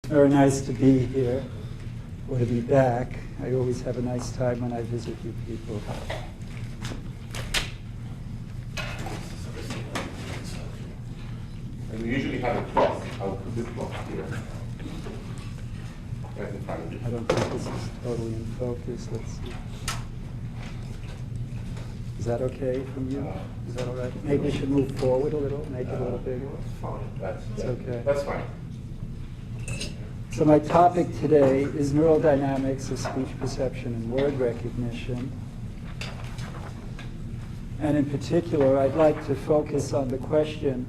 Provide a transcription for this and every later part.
Very nice to be here, or to be back. I always have a nice time when I visit you people. And we usually have a clock. I'll put this clock here. Right in front of you. I don't think this is totally in focus. Let's see. Is that okay from you? Is that all right? Maybe we should move forward a little, make it a little bigger. That's fine. It's okay. That's fine. So my topic today is neural dynamics of speech perception and word recognition. And in particular, I'd like to focus on the question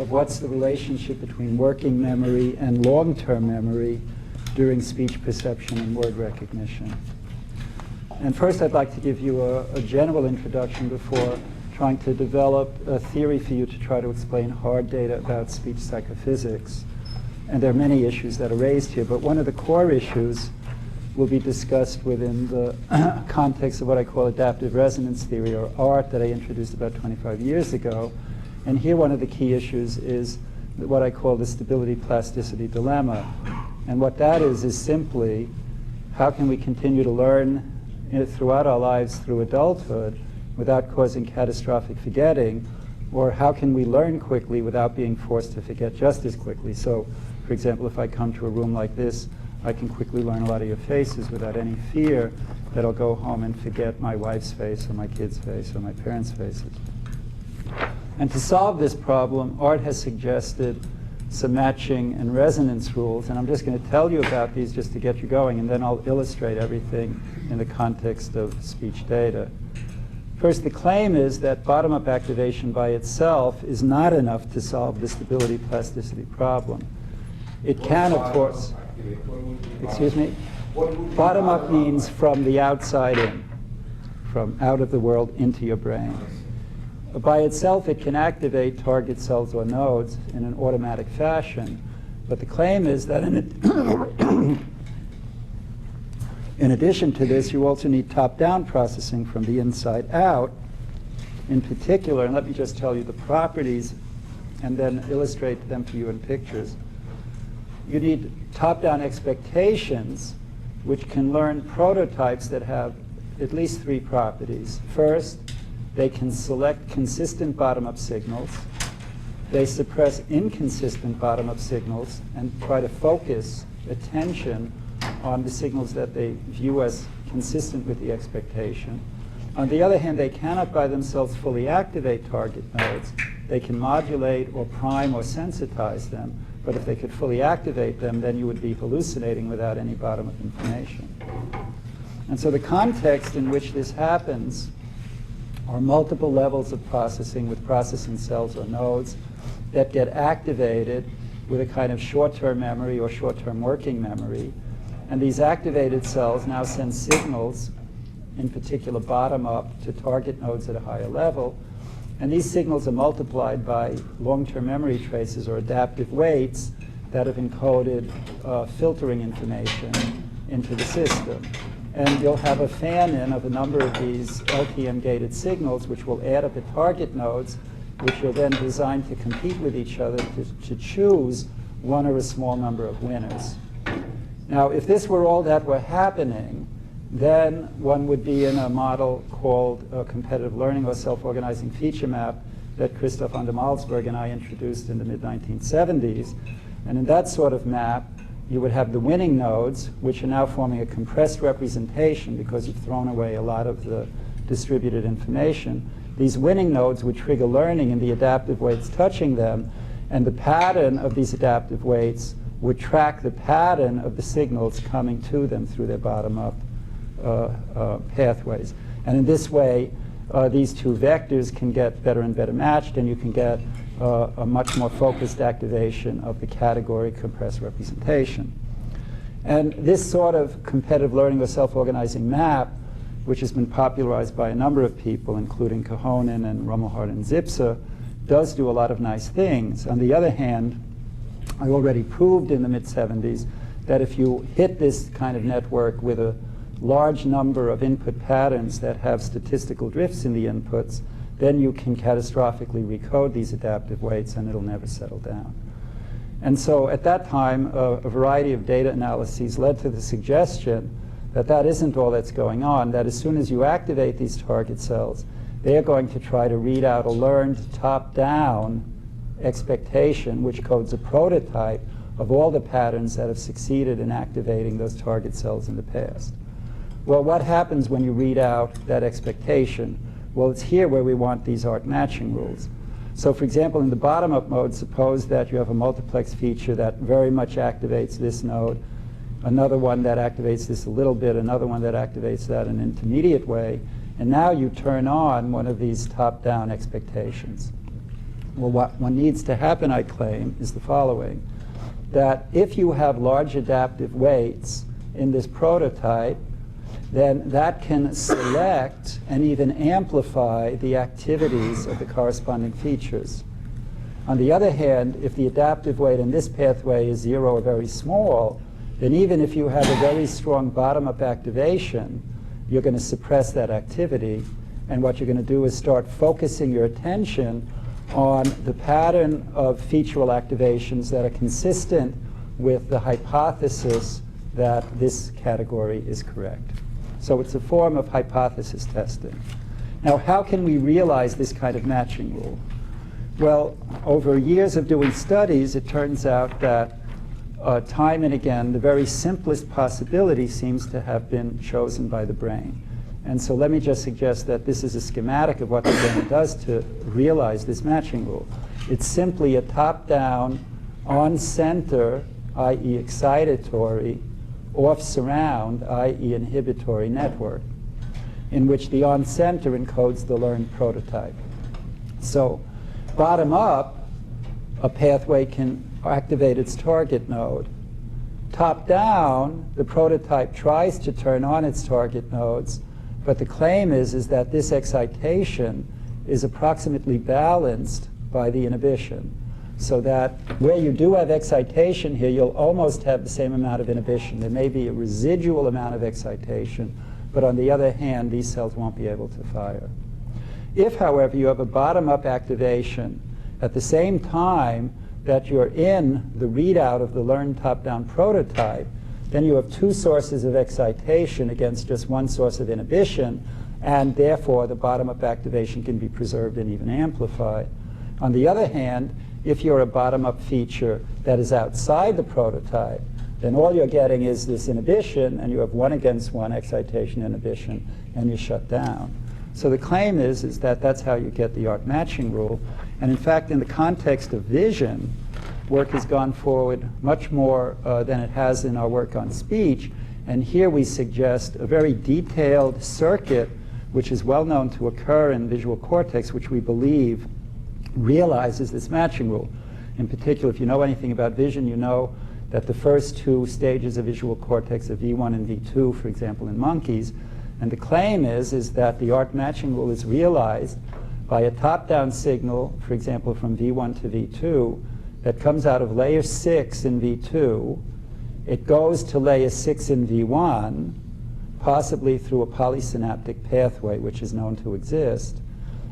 of what's the relationship between working memory and long-term memory during speech perception and word recognition. And first, I'd like to give you a general introduction before trying to develop a theory for you to try to explain hard data about speech psychophysics. And there are many issues that are raised here, but one of the core issues will be discussed within the context of what I call adaptive resonance theory, or ART, that I introduced about 25 years ago. And here one of the key issues is what I call the stability-plasticity dilemma. And what that is simply, how can we continue to learn throughout our lives through adulthood without causing catastrophic forgetting, or how can we learn quickly without being forced to forget just as quickly? So, for example, if I come to a room like this, I can quickly learn a lot of your faces without any fear that I'll go home and forget my wife's face or my kid's face or my parents' faces. And to solve this problem, ART has suggested some matching and resonance rules, and I'm just going to tell you about these just to get you going, and then I'll illustrate everything in the context of speech data. First, the claim is that bottom-up activation by itself is not enough to solve the stability-plasticity problem. It can, of course, excuse me, bottom-up means from the outside in, from out of the world into your brain. By itself, it can activate target cells or nodes in an automatic fashion, but the claim is that in addition to this, you also need top-down processing from the inside out. In particular, and let me just tell you the properties and then illustrate them for you in pictures. You need top-down expectations, which can learn prototypes that have at least three properties. First, they can select consistent bottom-up signals. They suppress inconsistent bottom-up signals and try to focus attention on the signals that they view as consistent with the expectation. On the other hand, they cannot by themselves fully activate target nodes. They can modulate or prime or sensitize them, but if they could fully activate them, then you would be hallucinating without any bottom-up information. And so the context in which this happens are multiple levels of processing with processing cells or nodes that get activated with a kind of short-term memory or short-term working memory. And these activated cells now send signals, in particular bottom-up, to target nodes at a higher level. And these signals are multiplied by long-term memory traces or adaptive weights that have encoded filtering information into the system. And you'll have a fan-in of a number of these LTM-gated signals, which will add up at target nodes, which are then designed to compete with each other to choose one or a small number of winners. Now, if this were all that were happening, then one would be in a model called competitive learning or self-organizing feature map that Christoph van der Malsberg and I introduced in the mid-1970s. And in that sort of map, you would have the winning nodes, which are now forming a compressed representation because you've thrown away a lot of the distributed information. These winning nodes would trigger learning in the adaptive weights touching them, and the pattern of these adaptive weights would track the pattern of the signals coming to them through their bottom-up pathways. And in this way, these two vectors can get better and better matched, and you can get a much more focused activation of the category compressed representation. And this sort of competitive learning or self-organizing map, which has been popularized by a number of people, including Cohen and Rumelhart and Zipser, does do a lot of nice things. On the other hand, I already proved in the mid-70s that if you hit this kind of network with a large number of input patterns that have statistical drifts in the inputs, then you can catastrophically recode these adaptive weights and it'll never settle down. And so at that time, a variety of data analyses led to the suggestion that that isn't all that's going on, that as soon as you activate these target cells, they are going to try to read out a learned top-down expectation, which codes a prototype of all the patterns that have succeeded in activating those target cells in the past. Well, what happens when you read out that expectation? Well, it's here where we want these arc matching rules. So for example, in the bottom-up mode, suppose that you have a multiplex feature that very much activates this node, another one that activates this a little bit, another one that activates that in an intermediate way, and now you turn on one of these top-down expectations. Well, what needs to happen, I claim, is the following, that if you have large adaptive weights in this prototype, then that can select and even amplify the activities of the corresponding features. On the other hand, if the adaptive weight in this pathway is 0 or very small, then even if you have a very strong bottom-up activation, you're going to suppress that activity. And what you're going to do is start focusing your attention on the pattern of featural activations that are consistent with the hypothesis that this category is correct. So it's a form of hypothesis testing. Now, how can we realize this kind of matching rule? Well, over years of doing studies, it turns out that time and again, the very simplest possibility seems to have been chosen by the brain. And so let me just suggest that this is a schematic of what the brain does to realize this matching rule. It's simply a top-down, on-center, i.e. excitatory, off-surround, i.e. inhibitory network, in which the on-center encodes the learned prototype. So bottom-up, a pathway can activate its target node. Top-down, the prototype tries to turn on its target nodes, but the claim is that this excitation is approximately balanced by the inhibition, so that where you do have excitation here, you'll almost have the same amount of inhibition. There may be a residual amount of excitation, but on the other hand, these cells won't be able to fire. If, however, you have a bottom-up activation at the same time that you're in the readout of the learned top-down prototype, then you have two sources of excitation against just one source of inhibition, and therefore the bottom-up activation can be preserved and even amplified. On the other hand, if you're a bottom-up feature that is outside the prototype, then all you're getting is this inhibition, and you have one against one excitation inhibition, and you're shut down. So the claim is that that's how you get the arc matching rule. And in fact, in the context of vision, work has gone forward much more than it has in our work on speech. And here we suggest a very detailed circuit, which is well known to occur in visual cortex, which we believe realizes this matching rule. In particular, if you know anything about vision, you know that the first two stages of visual cortex are V1 and V2, for example, in monkeys. And the claim is that the arc matching rule is realized by a top-down signal, for example, from V1 to V2, that comes out of layer 6 in V2. It goes to layer 6 in V1, possibly through a polysynaptic pathway, which is known to exist.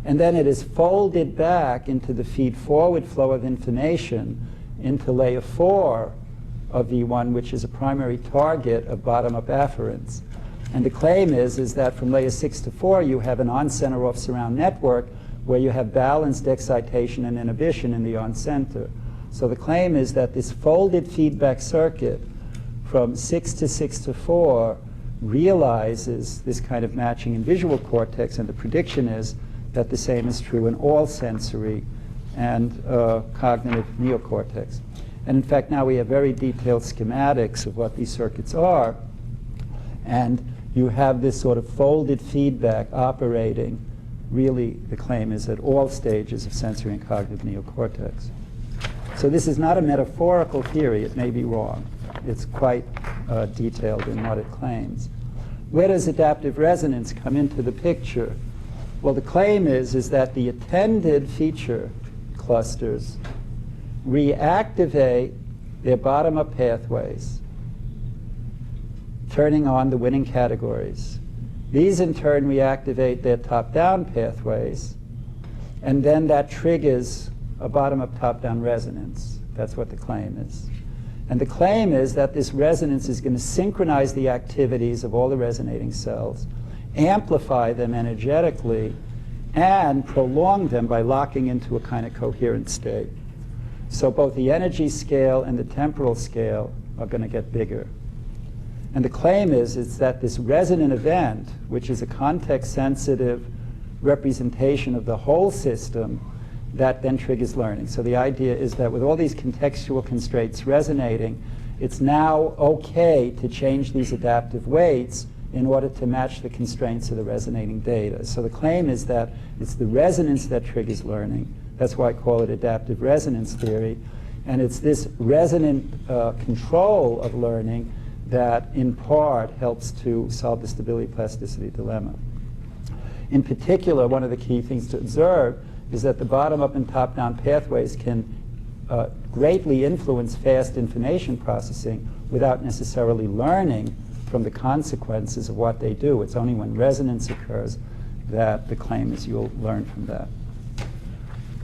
And then it is folded back into the feed-forward flow of information into layer 4 of V1, which is a primary target of bottom-up afferents. And the claim is that from layer 6 to 4, you have an on-center off-surround network where you have balanced excitation and inhibition in the on-center. So the claim is that this folded feedback circuit from 6 to 6 to 4 realizes this kind of matching in visual cortex, and the prediction is that the same is true in all sensory and cognitive neocortex. And in fact, now we have very detailed schematics of what these circuits are, and you have this sort of folded feedback operating. Really, the claim is at all stages of sensory and cognitive neocortex. So this is not a metaphorical theory. It may be wrong. It's quite detailed in what it claims. Where does adaptive resonance come into the picture? Well, the claim is that the attended feature clusters reactivate their bottom-up pathways, turning on the winning categories. These in turn reactivate their top-down pathways, and then that triggers a bottom-up top-down resonance. That's what the claim is. And the claim is that this resonance is going to synchronize the activities of all the resonating cells, amplify them energetically, and prolong them by locking into a kind of coherent state. So both the energy scale and the temporal scale are going to get bigger. And the claim is that this resonant event, which is a context-sensitive representation of the whole system, that then triggers learning. So the idea is that with all these contextual constraints resonating, it's now okay to change these adaptive weights in order to match the constraints of the resonating data. So the claim is that it's the resonance that triggers learning. That's why I call it adaptive resonance theory. And it's this resonant control of learning that in part helps to solve the stability plasticity dilemma. In particular, one of the key things to observe is that the bottom-up and top-down pathways can greatly influence fast information processing without necessarily learning from the consequences of what they do. It's only when resonance occurs that the claim is you'll learn from that.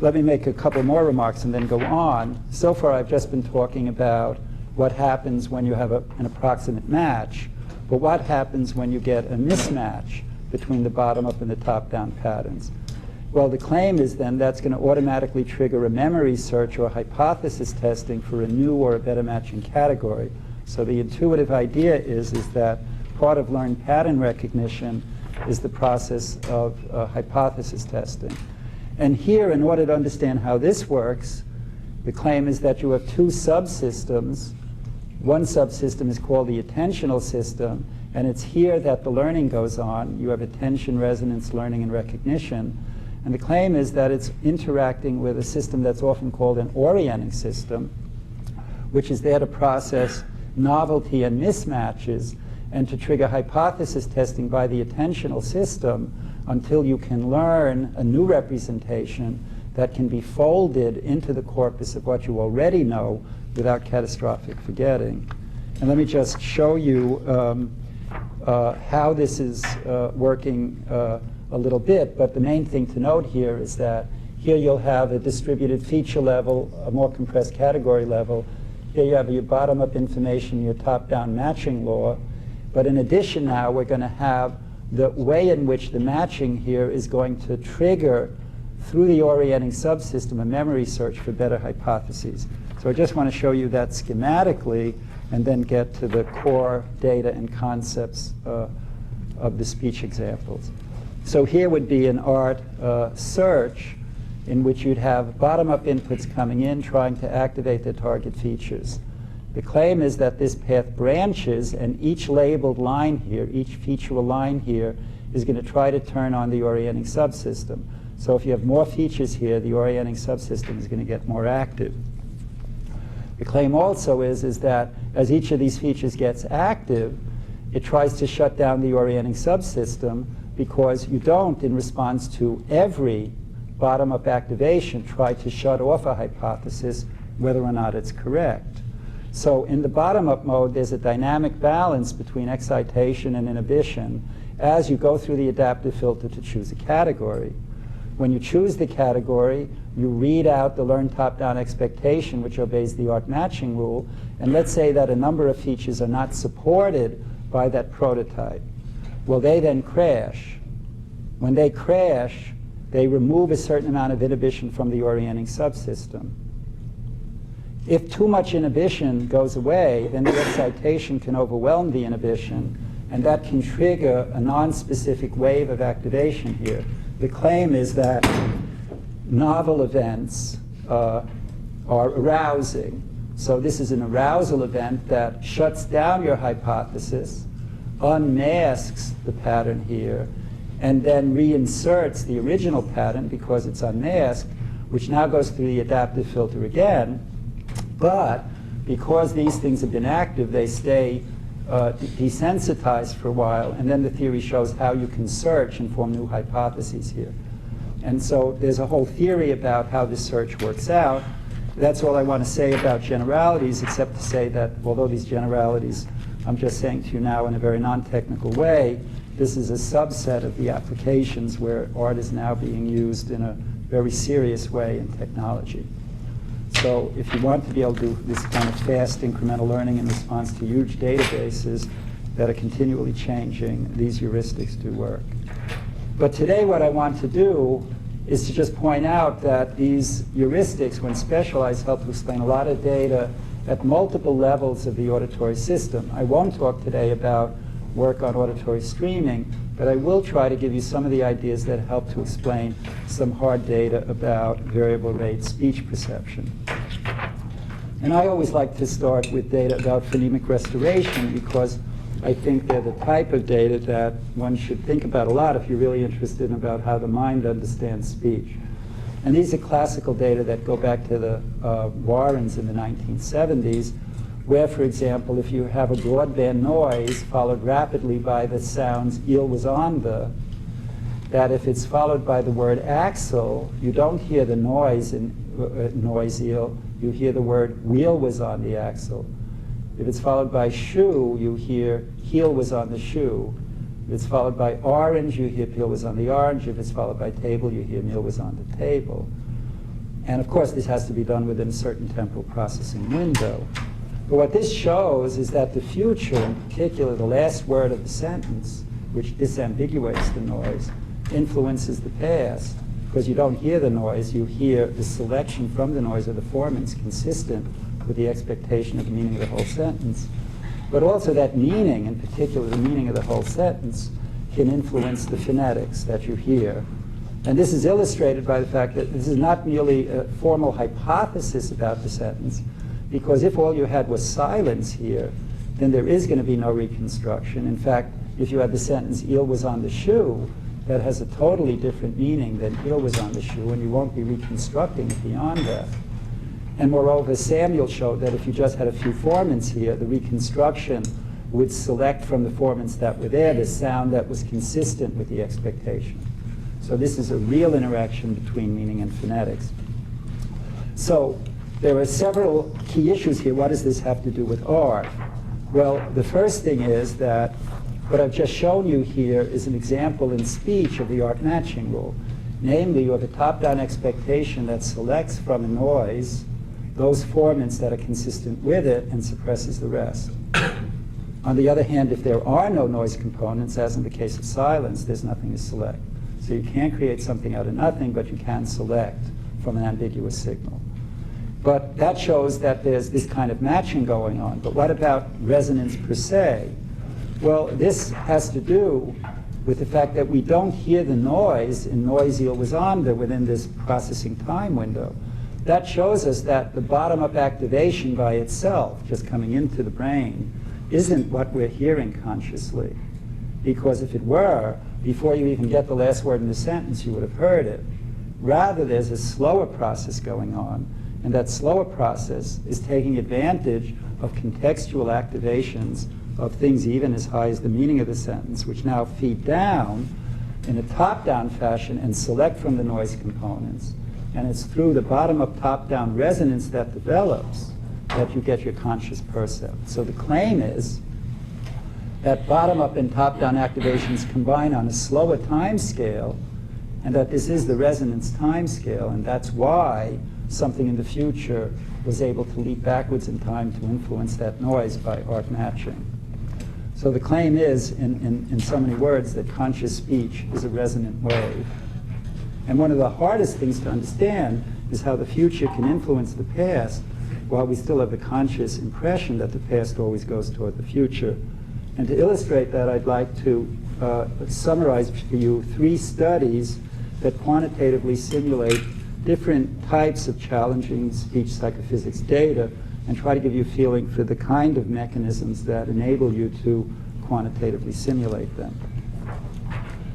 Let me make a couple more remarks and then go on. So far I've just been talking about what happens when you have an approximate match, but what happens when you get a mismatch between the bottom-up and the top-down patterns? Well, the claim is then that's going to automatically trigger a memory search or hypothesis testing for a new or a better matching category. So the intuitive idea is that part of learned pattern recognition is the process of hypothesis testing. And here, in order to understand how this works, the claim is that you have two subsystems. One subsystem is called the attentional system, and it's here that the learning goes on. You have attention, resonance, learning, and recognition. And the claim is that it's interacting with a system that's often called an orienting system, which is there to process novelty and mismatches and to trigger hypothesis testing by the attentional system until you can learn a new representation that can be folded into the corpus of what you already know without catastrophic forgetting. And let me just show you how this is working a little bit, but the main thing to note here is that here you'll have a distributed feature level, a more compressed category level. Here you have your bottom-up information, your top-down matching law. But in addition now, we're going to have the way in which the matching here is going to trigger, through the orienting subsystem, a memory search for better hypotheses. So I just want to show you that schematically and then get to the core data and concepts of the speech examples. So here would be an art search in which you'd have bottom-up inputs coming in trying to activate the target features. The claim is that this path branches, and each labeled line here, each featural line here, is going to try to turn on the orienting subsystem. So if you have more features here, the orienting subsystem is going to get more active. The claim also is that as each of these features gets active, it tries to shut down the orienting subsystem, because you don't, in response to every bottom-up activation, try to shut off a hypothesis whether or not it's correct. So in the bottom-up mode, there's a dynamic balance between excitation and inhibition as you go through the adaptive filter to choose a category. When you choose the category, you read out the learn top-down expectation, which obeys the art matching rule, and let's say that a number of features are not supported by that prototype. Well, they then crash. When they crash, they remove a certain amount of inhibition from the orienting subsystem. If too much inhibition goes away, then the excitation can overwhelm the inhibition, and that can trigger a non-specific wave of activation here. The claim is that novel events are arousing. So this is an arousal event that shuts down your hypothesis, unmasks the pattern here, and then reinserts the original pattern because it's unmasked, which now goes through the adaptive filter again. But because these things have been active, they stay desensitized for a while, and then the theory shows how you can search and form new hypotheses here. And so there's a whole theory about how this search works out. That's all I want to say about generalities, except to say that although these generalities I'm just saying to you now in a very non-technical way, this is a subset of the applications where art is now being used in a very serious way in technology. So if you want to be able to do this kind of fast incremental learning in response to huge databases that are continually changing, these heuristics do work. But today what I want to do is to just point out that these heuristics, when specialized, help to explain a lot of data at multiple levels of the auditory system. I won't talk today about work on auditory streaming, but I will try to give you some of the ideas that help to explain some hard data about variable rate speech perception. And I always like to start with data about phonemic restoration because I think they're the type of data that one should think about a lot if you're really interested in about how the mind understands speech. And these are classical data that go back to the Warrens in the 1970s, where, for example, if you have a broadband noise followed rapidly by the sounds "eel was on the," that if it's followed by the word axle, you don't hear the noise in noise eel, you hear the word wheel was on the axle. If it's followed by shoe, you hear heel was on the shoe. If it's followed by orange, you hear peel was on the orange. If it's followed by table, you hear meal was on the table. And of course, this has to be done within a certain temporal processing window. But what this shows is that the future, in particular the last word of the sentence, which disambiguates the noise, influences the past. Because you don't hear the noise, you hear the selection from the noise of the formants consistent with the expectation of the meaning of the whole sentence. But also that meaning, in particular the meaning of the whole sentence, can influence the phonetics that you hear. And this is illustrated by the fact that this is not merely a formal hypothesis about the sentence, because if all you had was silence here, then there is going to be no reconstruction. In fact, if you had the sentence, eel was on the shoe, that has a totally different meaning than eel was on the shoe, and you won't be reconstructing it beyond that. And moreover, Samuel showed that if you just had a few formants here, the reconstruction would select from the formants that were there the sound that was consistent with the expectation. So this is a real interaction between meaning and phonetics. So there are several key issues here. What does this have to do with art? Well, the first thing is that what I've just shown you here is an example in speech of the art matching rule. Namely, you have a top-down expectation that selects from a noise those formants that are consistent with it and suppresses the rest. On the other hand, if there are no noise components, as in the case of silence, there's nothing to select. So you can't create something out of nothing, but you can select from an ambiguous signal. But that shows that there's this kind of matching going on. But what about resonance per se? Well, this has to do with the fact that we don't hear the noise in noise eel was on there within this processing time window. That shows us that the bottom-up activation by itself, just coming into the brain, isn't what we're hearing consciously. Because if it were, before you even get the last word in the sentence, you would have heard it. Rather, there's a slower process going on, and that slower process is taking advantage of contextual activations of things even as high as the meaning of the sentence, which now feed down in a top-down fashion and select from the noise components. And it's through the bottom-up, top-down resonance that develops that you get your conscious percept. So the claim is that bottom-up and top-down activations combine on a slower time scale, and that this is the resonance time scale, and that's why something in the future was able to leap backwards in time to influence that noise by art matching. So the claim is, in so many words, that conscious speech is a resonant wave. And one of the hardest things to understand is how the future can influence the past while we still have the conscious impression that the past always goes toward the future. And to illustrate that, I'd like to summarize for you 3 studies that quantitatively simulate different types of challenging speech psychophysics data and try to give you a feeling for the kind of mechanisms that enable you to quantitatively simulate them.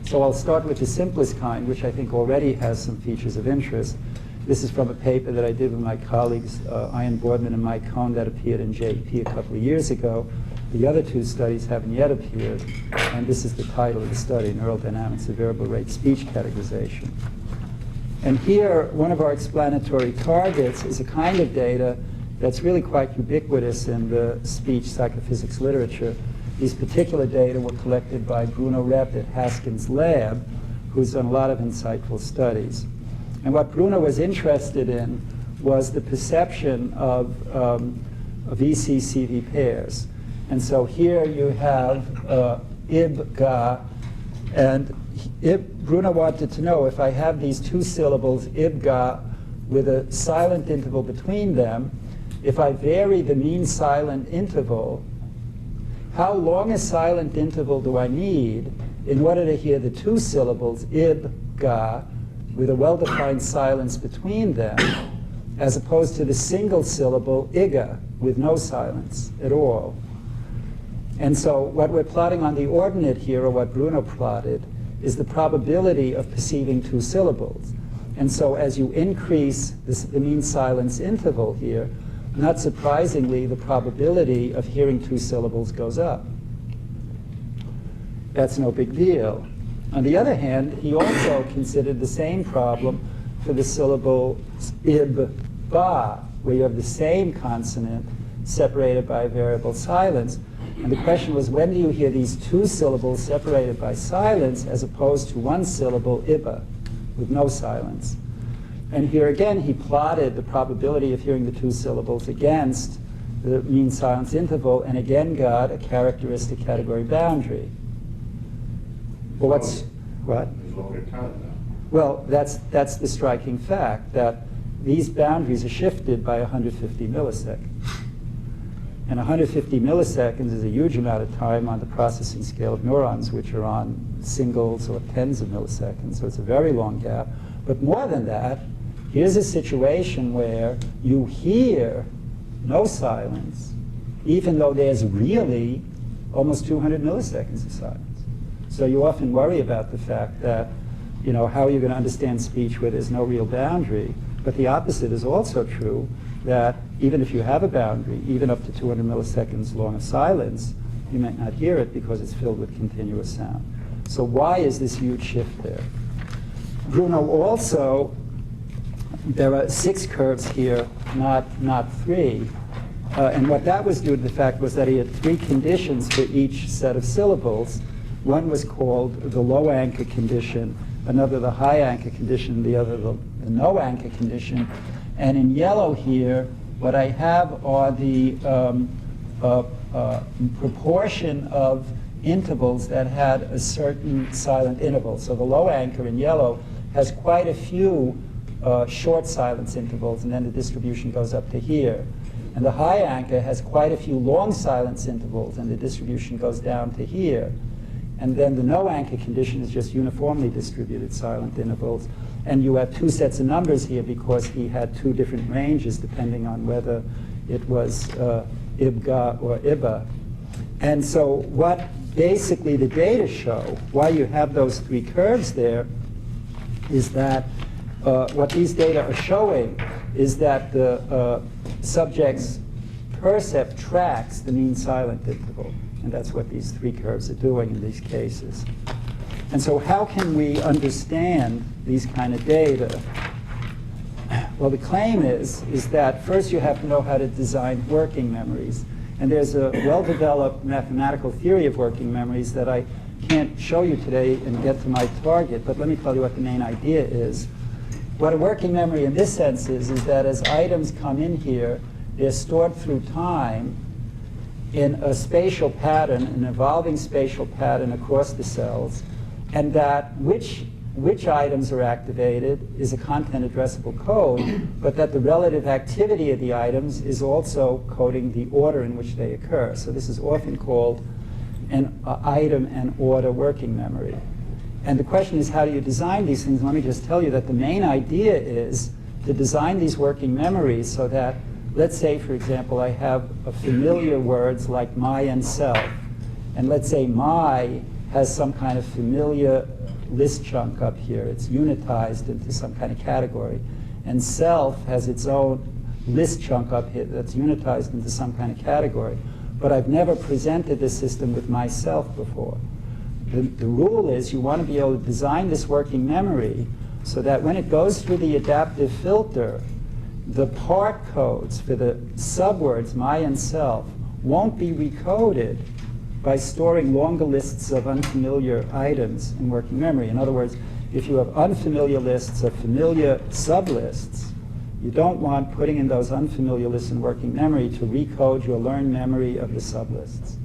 So I'll start with the simplest kind, which I think already has some features of interest. This is from a paper that I did with my colleagues, Boardman and Mike Cohen, that appeared in JEP a couple of years ago. The other 2 studies haven't yet appeared, and this is the title of the study, Neural Dynamics of Variable Rate Speech Categorization. And here, one of our explanatory targets is a kind of data that's really quite ubiquitous in the speech psychophysics literature. These particular data were collected by Bruno Repp at Haskins' lab, who's done a lot of insightful studies. And what Bruno was interested in was the perception of VC-CV pairs. And so here you have ib, ga, and Bruno wanted to know if I have these two syllables, ib, ga, with a silent interval between them, if I vary the mean silent interval, how long a silent interval do I need in order to hear the two syllables, ib, ga, with a well-defined silence between them, as opposed to the single syllable, iga, with no silence at all. And so what we're plotting on the ordinate here, or what Bruno plotted, is the probability of perceiving two syllables. And so as you increase the mean silence interval here, not surprisingly, the probability of hearing two syllables goes up. That's no big deal. On the other hand, he also considered the same problem for the syllable ib, ba, where you have the same consonant separated by a variable silence. And the question was, when do you hear these two syllables separated by silence as opposed to one syllable, iba, with no silence? And here again, he plotted the probability of hearing the two syllables against the mean silence interval, and again got a characteristic category boundary. Well, what? There's longer time now. Well, that's the striking fact, that these boundaries are shifted by 150 milliseconds. And 150 milliseconds is a huge amount of time on the processing scale of neurons, which are on singles or tens of milliseconds. So it's a very long gap. But more than that, here's a situation where you hear no silence, even though there's really almost 200 milliseconds of silence. So you often worry about the fact that, you know, how are you going to understand speech where there's no real boundary? But the opposite is also true, that even if you have a boundary, even up to 200 milliseconds long of silence, you might not hear it because it's filled with continuous sound. So why is this huge shift there? Bruno also, there are 6 curves here, not 3. And what that was due to the fact was that he had 3 conditions for each set of syllables. One was called the low anchor condition, another the high anchor condition, the other the no anchor condition. And in yellow here, what I have are the proportion of intervals that had a certain silent interval. So the low anchor in yellow has quite a few short silence intervals, and then the distribution goes up to here. And the high anchor has quite a few long silence intervals, and the distribution goes down to here. And then the no anchor condition is just uniformly distributed silent intervals. And you have 2 sets of numbers here because he had 2 different ranges depending on whether it was ibga or iba. And so what basically the data show, why you have those 3 curves there, is that what these data are showing is that the subject's percept tracks the mean silent interval. And that's what these 3 curves are doing in these cases. And so how can we understand these kind of data? Well, the claim is that first you have to know how to design working memories. And there's a well-developed mathematical theory of working memories that I can't show you today and get to my target, but let me tell you what the main idea is. What a working memory in this sense is that as items come in here, they're stored through time in a spatial pattern, an evolving spatial pattern across the cells, and that which items are activated is a content addressable code, but that the relative activity of the items is also coding the order in which they occur. So this is often called an item and order working memory. And the question is, how do you design these things? Let me just tell you that the main idea is to design these working memories so that, let's say, for example, I have familiar words like my and self. And let's say my has some kind of familiar list chunk up here. It's unitized into some kind of category. And self has its own list chunk up here that's unitized into some kind of category. But I've never presented this system with myself before. The rule is you want to be able to design this working memory so that when it goes through the adaptive filter, the part codes for the subwords my and self won't be recoded by storing longer lists of unfamiliar items in working memory. In other words, if you have unfamiliar lists of familiar sublists, You don't want putting in those unfamiliar lists in working memory to recode your learned memory of the sublists.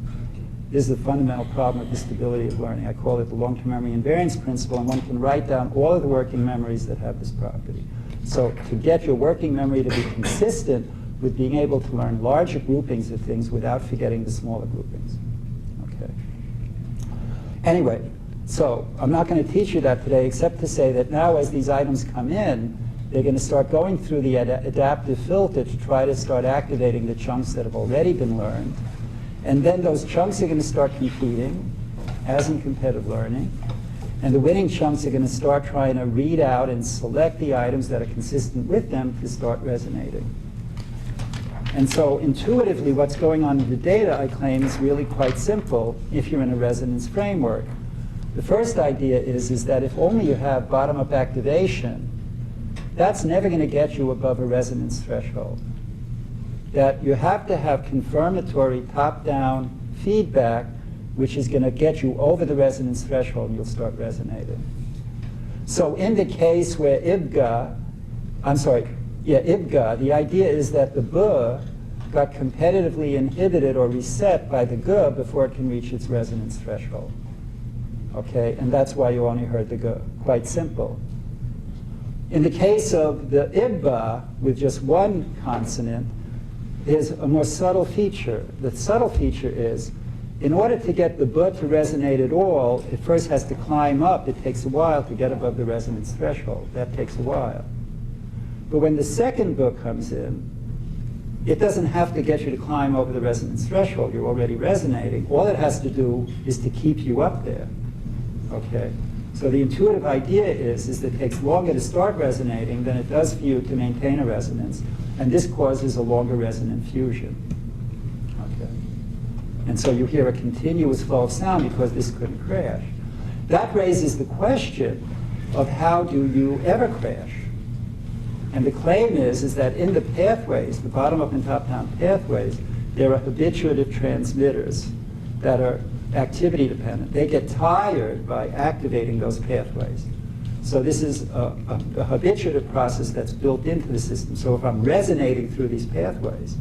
This is the fundamental problem with the stability of learning. I call it the long-term memory invariance principle, and one can write down all of the working memories that have this property. So to get your working memory to be consistent with being able to learn larger groupings of things without forgetting the smaller groupings. Okay. Anyway, so I'm not going to teach you that today, except to say that now as these items come in, they're going to start going through the adaptive filter to try to start activating the chunks that have already been learned. And then those chunks are going to start competing, as in competitive learning. And the winning chunks are going to start trying to read out and select the items that are consistent with them to start resonating. And so intuitively, what's going on in the data, I claim, is really quite simple if you're in a resonance framework. The first idea is that if only you have bottom-up activation, that's never going to get you above a resonance threshold. That you have to have confirmatory top-down feedback, which is going to get you over the resonance threshold, and you'll start resonating. So in the case where IBGA, the idea is that the B got competitively inhibited or reset by the G before it can reach its resonance threshold. Okay, and that's why you only heard the G. Quite simple. In the case of the IBBA with just one consonant, there's a more subtle feature. The subtle feature is, in order to get the B to resonate at all, it first has to climb up. It takes a while to get above the resonance threshold. That takes a while. But when the second B comes in, it doesn't have to get you to climb over the resonance threshold. You're already resonating. All it has to do is to keep you up there. Okay? So the intuitive idea is that it takes longer to start resonating than it does for you to maintain a resonance. And this causes a longer resonant fusion. Okay? And so you hear a continuous flow of sound because this couldn't crash. That raises the question of how do you ever crash? And the claim is that in the pathways, the bottom-up and top-down pathways, there are habituative transmitters that are activity dependent. They get tired by activating those pathways. So this is a habituative process that's built into the system. So if I'm resonating through these pathways,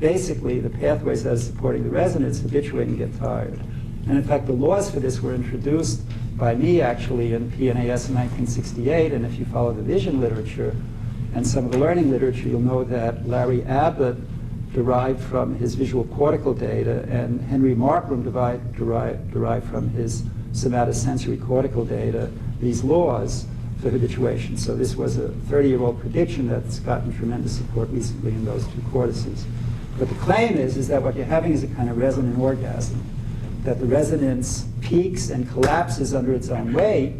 basically the pathways that are supporting the resonance habituate and get tired. And in fact, the laws for this were introduced by me actually in PNAS in 1968. And if you follow the vision literature and some of the learning literature, you'll know that Larry Abbott derived from his visual cortical data, and Henry Markram derived from his somatosensory cortical data, these laws for habituation. So this was a 30-year-old prediction that's gotten tremendous support recently in those two cortices. But the claim is that what you're having is a kind of resonant orgasm, that the resonance peaks and collapses under its own weight,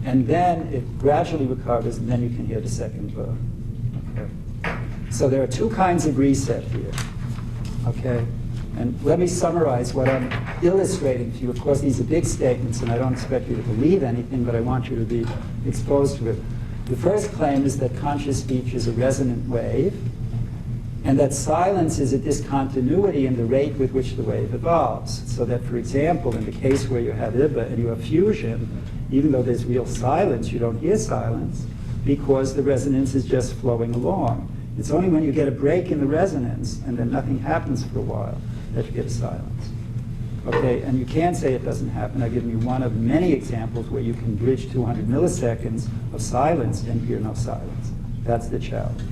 and then it gradually recovers, and then you can hear the second bow. Okay. So there are two kinds of reset here. Okay? And let me summarize what I'm illustrating to you. Of course, these are big statements, and I don't expect you to believe anything, but I want you to be exposed to it. The first claim is that conscious speech is a resonant wave, and that silence is a discontinuity in the rate with which the wave evolves. So that, for example, in the case where you have IBBA and you have fusion, even though there's real silence, you don't hear silence because the resonance is just flowing along. It's only when you get a break in the resonance and then nothing happens for a while that you get silence. Okay, and you can say it doesn't happen. I've given you one of many examples where you can bridge 200 milliseconds of silence and hear no silence. That's the challenge.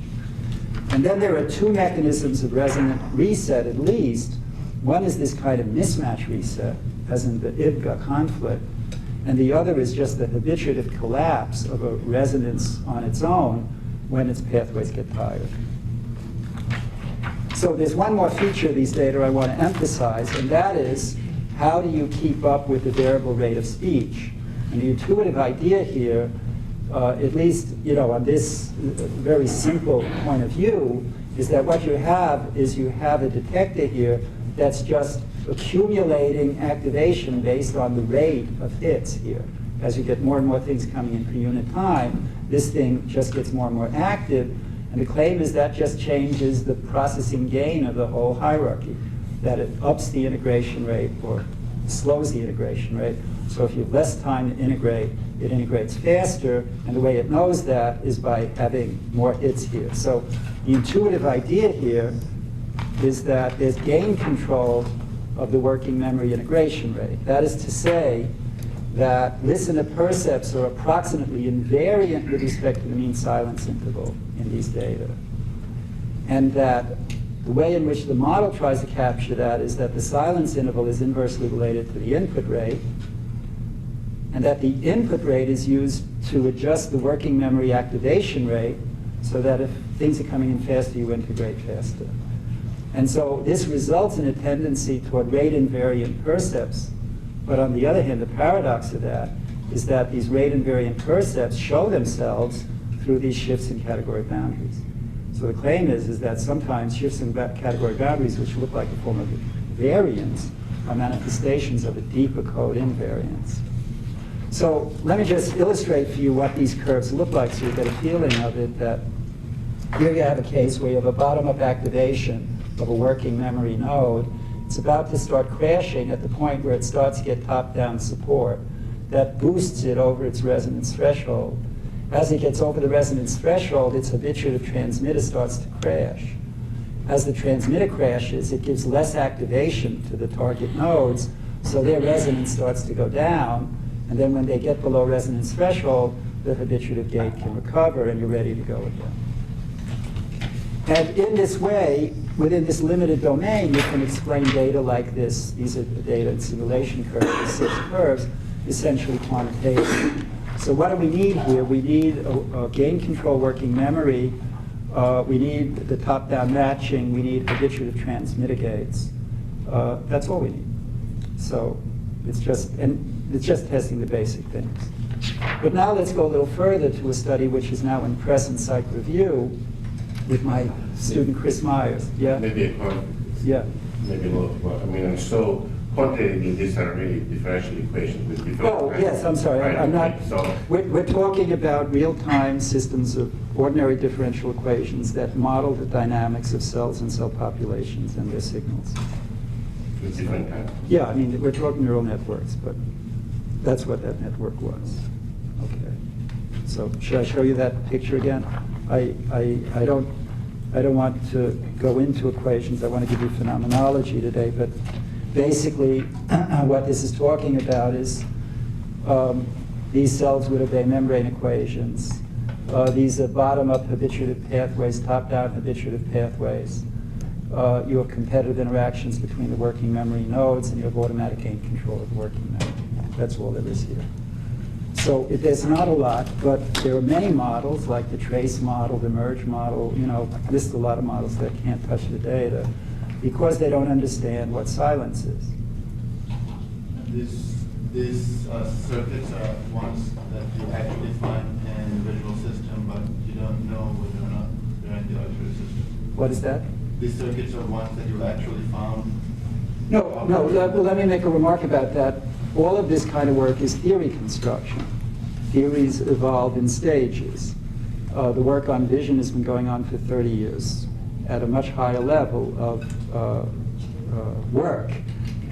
And then there are two mechanisms of resonant reset, at least. One is this kind of mismatch reset, as in the IBGA conflict, and the other is just the habituative collapse of a resonance on its own when its pathways get tired. So there's one more feature of these data I want to emphasize, and that is, how do you keep up with the variable rate of speech? And the intuitive idea here, at least on this very simple point of view, is that what you have is you have a detector here that's just accumulating activation based on the rate of hits here. As you get more and more things coming in per unit time, this thing just gets more and more active, and the claim is that just changes the processing gain of the whole hierarchy, that it ups the integration rate or slows the integration rate. So if you have less time to integrate, it integrates faster, and the way it knows that is by having more hits here. So the intuitive idea here is that there's gain control of the working memory integration rate. That is to say that listener percepts are approximately invariant with respect to the mean silence interval in these data. And that the way in which the model tries to capture that is that the silence interval is inversely related to the input rate, and that the input rate is used to adjust the working memory activation rate so that if things are coming in faster, you integrate faster. And so this results in a tendency toward rate invariant percepts. But on the other hand, the paradox of that is that these rate invariant percepts show themselves through these shifts in category boundaries. So the claim is that sometimes shifts in category boundaries, which look like a form of variance, are manifestations of a deeper code invariance. So let me just illustrate for you what these curves look like so you get a feeling of it. That here you have a case where you have a bottom-up activation of a working memory node. It's about to start crashing at the point where it starts to get top-down support. That boosts it over its resonance threshold. As it gets over the resonance threshold, its habituative transmitter starts to crash. As the transmitter crashes, it gives less activation to the target nodes, so their resonance starts to go down, and then when they get below resonance threshold, the habituative gate can recover and you're ready to go again. And in this way, within this limited domain, you can explain data like this. These are the data and simulation curves, the 6 curves, essentially quantitatively. So what do we need here? We need a gain control working memory. We need the top-down matching. We need habituative transmitter gates. That's all we need. So it's just testing the basic things. But now let's go a little further to a study which is now in Press and Psych Review with my student Chris Myers. Yeah? Maybe a comment. Yeah. Maybe a little, I mean, so quantitatively, these are really differential equations with different. Oh, yes, I'm sorry. Right, I'm not. So We're talking about real-time systems of ordinary differential equations that model the dynamics of cells and cell populations and their signals. with different kinds. Yeah, I mean, we're talking neural networks, but that's what that network was. Okay. So should I show you that picture again? I don't want to go into equations. I want to give you phenomenology today, but basically what this is talking about is these cells would obey membrane equations. These are bottom-up habituative pathways, top-down habituative pathways. You have competitive interactions between the working memory nodes, and you have automatic gain control of the working memory. That's all there is here. So there's not a lot, but there are many models, like the trace model, the merge model, list a lot of models that can't touch the data because they don't understand what silence is. These circuits are ones that you actually find in the visual system, but you don't know whether or not they're in the auditory system. What is that? These circuits are ones that you actually found. No. Let me make a remark about that. All of this kind of work is theory construction. Theories evolve in stages. The work on vision has been going on for 30 years at a much higher level of work.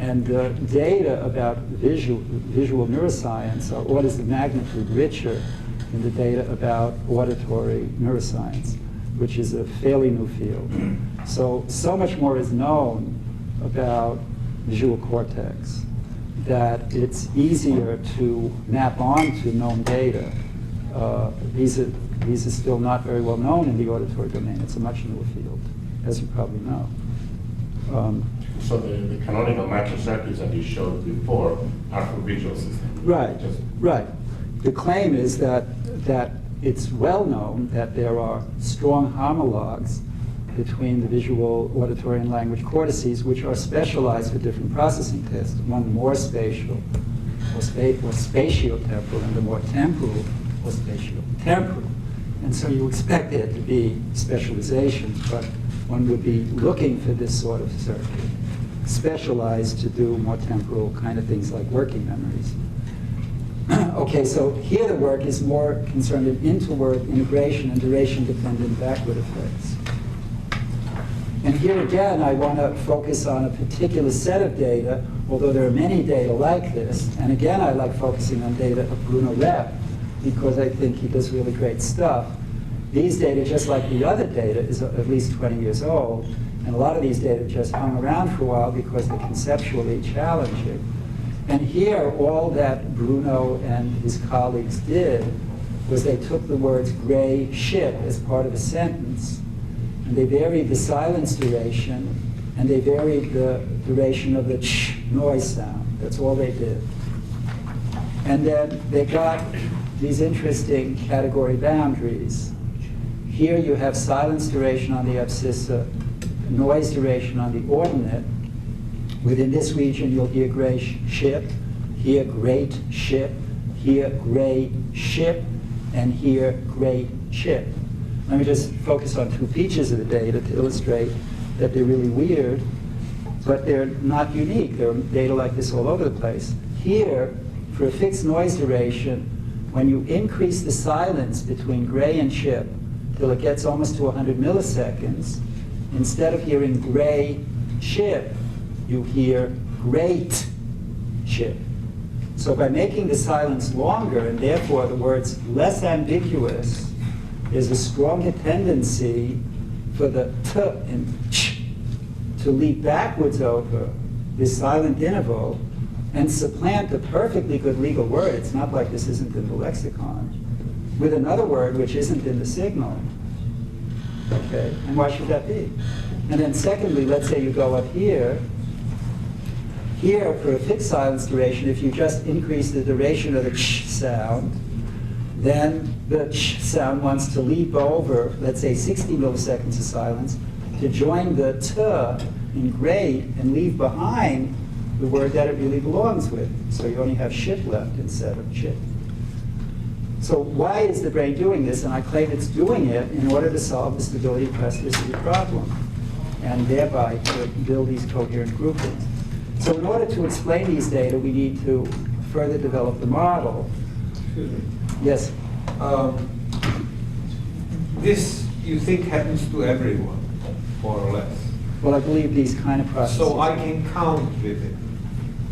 And the data about visual neuroscience are orders of magnitude richer than the data about auditory neuroscience, which is a fairly new field. So much more is known about visual cortex that it's easier to map onto known data. These are still not very well known in the auditory domain. It's a much newer field, as you probably know. So the canonical microcircuits that you showed before are for visual systems. Right. The claim is that it's well known that there are strong homologs between the visual, auditory, and language cortices, which are specialized for different processing tests. One more spatial or spatiotemporal, and the more temporal or spatiotemporal. And so you expect there to be specializations, but one would be looking for this sort of circuit, specialized to do more temporal kind of things like working memories. Okay, so here the work is more concerned in interword integration and duration-dependent backward effects. And here again, I want to focus on a particular set of data, although there are many data like this. And again, I like focusing on data of Bruno Rep, because I think he does really great stuff. These data, just like the other data, is at least 20 years old. And a lot of these data just hung around for a while because they're conceptually challenging. And here, all that Bruno and his colleagues did was they took the words gray ship as part of a sentence, and they varied the silence duration, and they varied the duration of the ch noise sound. That's all they did. And then they got these interesting category boundaries. Here you have silence duration on the abscissa, noise duration on the ordinate. Within this region, you'll hear gray ship, here great ship, here gray ship, and here great chip. Let me just focus on two features of the data to illustrate that they're really weird, but they're not unique. There are data like this all over the place. Here, for a fixed noise duration, when you increase the silence between gray and chip till it gets almost to 100 milliseconds, instead of hearing gray chip, you hear great chip. So by making the silence longer, and therefore the words less ambiguous, there's a stronger tendency for the t and ch to leap backwards over this silent interval and supplant a perfectly good legal word. It's not like this isn't in the lexicon, with another word which isn't in the signal. Okay, and why should that be? And then secondly, let's say you go up here. Here, for a fixed silence duration, if you just increase the duration of the ch sound, then the ch sound wants to leap over, let's say 60 milliseconds of silence, to join the t in great and leave behind the word that it really belongs with. So you only have ship left instead of chip. So why is the brain doing this? And I claim it's doing it in order to solve the stability plasticity problem, and thereby to build these coherent groupings. So in order to explain these data, we need to further develop the model. Excuse me. Yes? This, you think, happens to everyone, more or less. Well, I believe these kind of processes. So I can count with it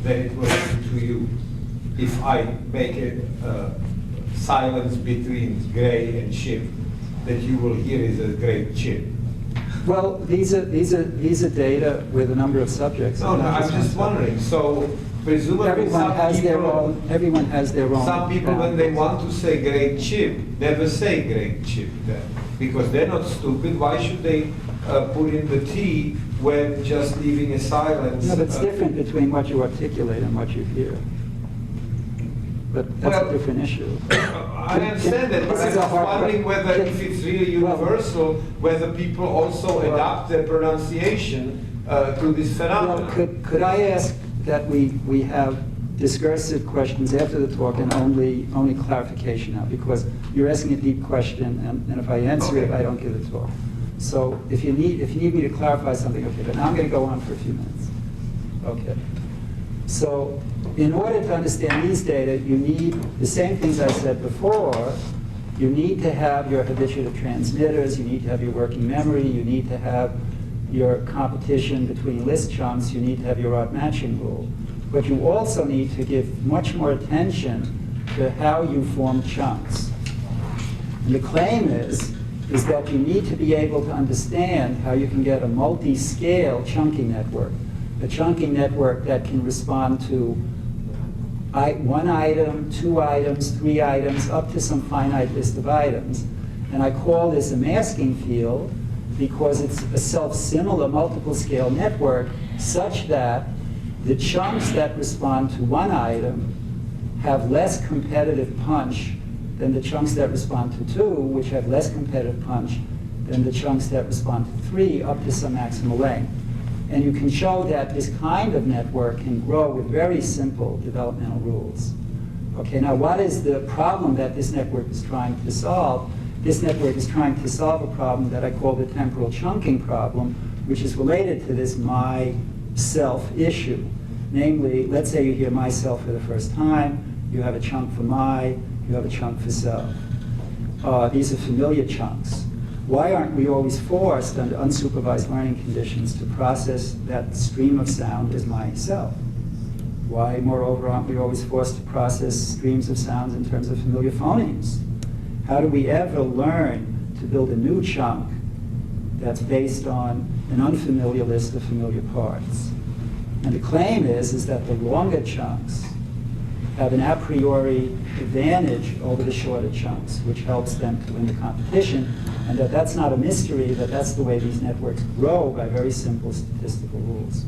that it will happen to you if I make a silence between gray and chip, that you will hear is a gray chip. Well, these are data with a number of subjects. No, I'm just wondering. So presumably Everyone has their own. Some people, when they want to say great chip, never say great chip then, because they're not stupid. Why should they put in the T when just leaving a silence? No, it's different between what you articulate and what you hear. But that's a different issue. I understand that, but I'm just wondering whether if it's really universal, whether people also adapt their pronunciation to this phenomenon. Well, could I ask that we have discursive questions after the talk and only clarification now, because you're asking a deep question, and if I answer it, I don't give the talk. So if you need me to clarify something, okay, but now I'm going to go on for a few minutes. Okay. So in order to understand these data, you need the same things I said before. You need to have your habituative transmitters, you need to have your working memory, you need to have your competition between list chunks, you need to have your odd matching rule. But you also need to give much more attention to how you form chunks. And the claim is that you need to be able to understand how you can get a multi-scale chunking network. A chunking network that can respond to one item, 2 items, 3 items, up to some finite list of items. And I call this a masking field because it's a self-similar multiple scale network such that the chunks that respond to 1 item have less competitive punch than the chunks that respond to 2, which have less competitive punch than the chunks that respond to 3 up to some maximal length. And you can show that this kind of network can grow with very simple developmental rules. Okay, now what is the problem that this network is trying to solve? This network is trying to solve a problem that I call the temporal chunking problem, which is related to this myself issue. Namely, let's say you hear myself for the first time, you have a chunk for my, you have a chunk for self. These are familiar chunks. why aren't we always forced under unsupervised learning conditions to process that stream of sound as myself? Why, moreover, aren't we always forced to process streams of sounds in terms of familiar phonemes? How do we ever learn to build a new chunk that's based on an unfamiliar list of familiar parts? And the claim is that the longer chunks have an a priori advantage over the shorter chunks, which helps them to win the competition, and that's not a mystery, that's the way these networks grow by very simple statistical rules.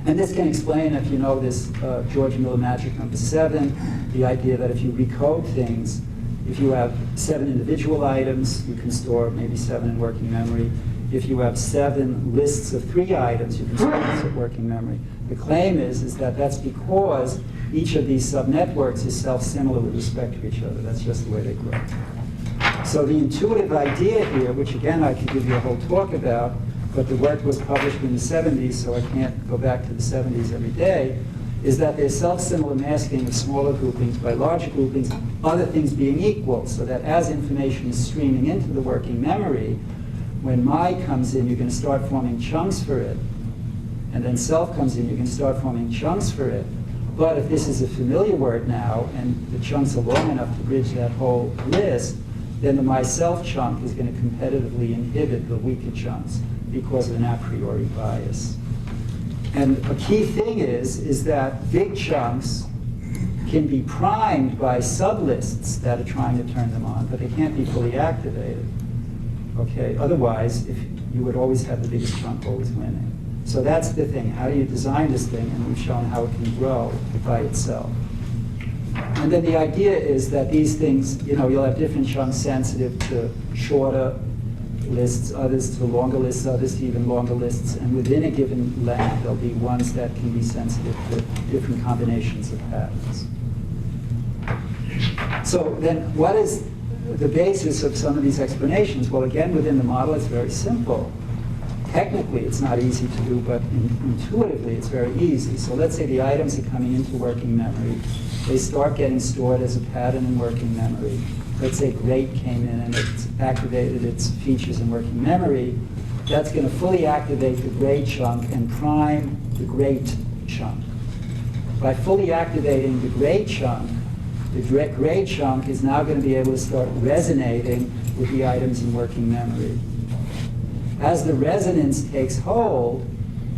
And this can explain, if you know this George Miller magic number 7, the idea that if you recode things, if you have 7 individual items, you can store maybe 7 in working memory. If you have 7 lists of 3 items, you can store this in working memory. The claim is that that's because each of these subnetworks is self-similar with respect to each other. That's just the way they grow. So the intuitive idea here, which again I could give you a whole talk about, but the work was published in the 70s, so I can't go back to the 70s every day, is that there's self-similar masking of smaller groupings by larger groupings, other things being equal, so that as information is streaming into the working memory, when my comes in, you're going to start forming chunks for it. And then self comes in, you can start forming chunks for it. But if this is a familiar word now, and the chunks are long enough to bridge that whole list, then the myself chunk is going to competitively inhibit the weaker chunks because of an a priori bias. And a key thing is that big chunks can be primed by sublists that are trying to turn them on, but they can't be fully activated. Okay, otherwise, if you would always have the biggest chunk always winning. So that's the thing. How do you design this thing? And we've shown how it can grow by itself. And then the idea is that these things, you'll have different chunks sensitive to shorter lists, others to longer lists, others to even longer lists, and within a given length, there'll be ones that can be sensitive to different combinations of patterns. So then what is the basis of some of these explanations? Well, again, within the model, it's very simple. Technically, it's not easy to do, but intuitively, it's very easy. So let's say the items are coming into working memory. They start getting stored as a pattern in working memory. Let's say great came in and it's activated its features in working memory. That's going to fully activate the great chunk and prime the great chunk. By fully activating the great chunk, the great chunk is now going to be able to start resonating with the items in working memory. As the resonance takes hold,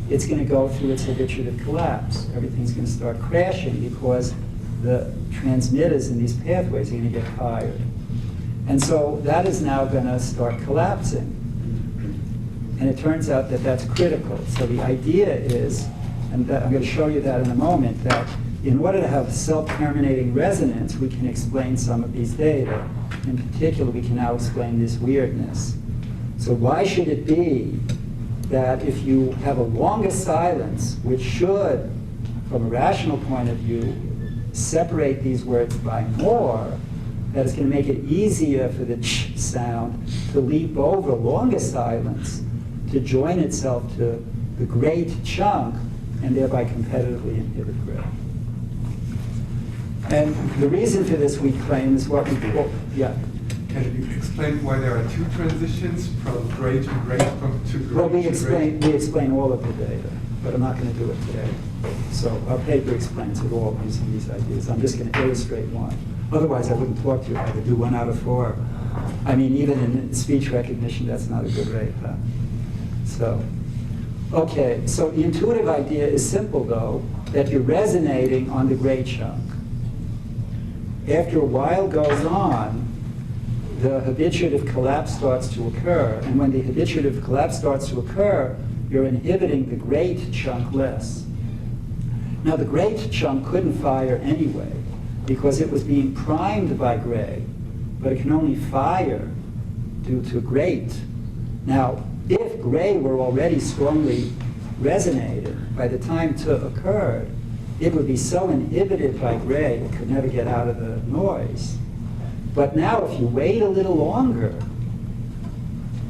it's going to go through its habituative collapse. Everything's going to start crashing because the transmitters in these pathways are going to get tired. And so that is now going to start collapsing. And it turns out that that's critical. So the idea is, and I'm going to show you that in a moment, that in order to have self-terminating resonance, we can explain some of these data. In particular, we can now explain this weirdness. So why should it be that if you have a longer silence, which should, from a rational point of view, separate these words by more, that it's going to make it easier for the ch sound to leap over longer silence to join itself to the great chunk and thereby competitively inhibit gray. And the reason for this, we claim, is what we call, yeah. Can you explain why there are 2 transitions from gray to gray to gray? Well, we explain all of the data, but I'm not going to do it today. So our paper explains it all using these ideas. I'm just going to illustrate one. Otherwise, I wouldn't talk to you. I would do 1 out of 4. I mean, even in speech recognition, that's not a good rate. Huh? So, okay. So the intuitive idea is simple, though, that you're resonating on the gray chunk. After a while goes on, the habituative collapse starts to occur. And when the habituative collapse starts to occur, you're inhibiting the great chunk less. Now, the great chunk couldn't fire anyway, because it was being primed by gray, but it can only fire due to great. Now, if gray were already strongly resonated, by the time to occurred, it would be so inhibited by gray it could never get out of the noise. But now if you wait a little longer,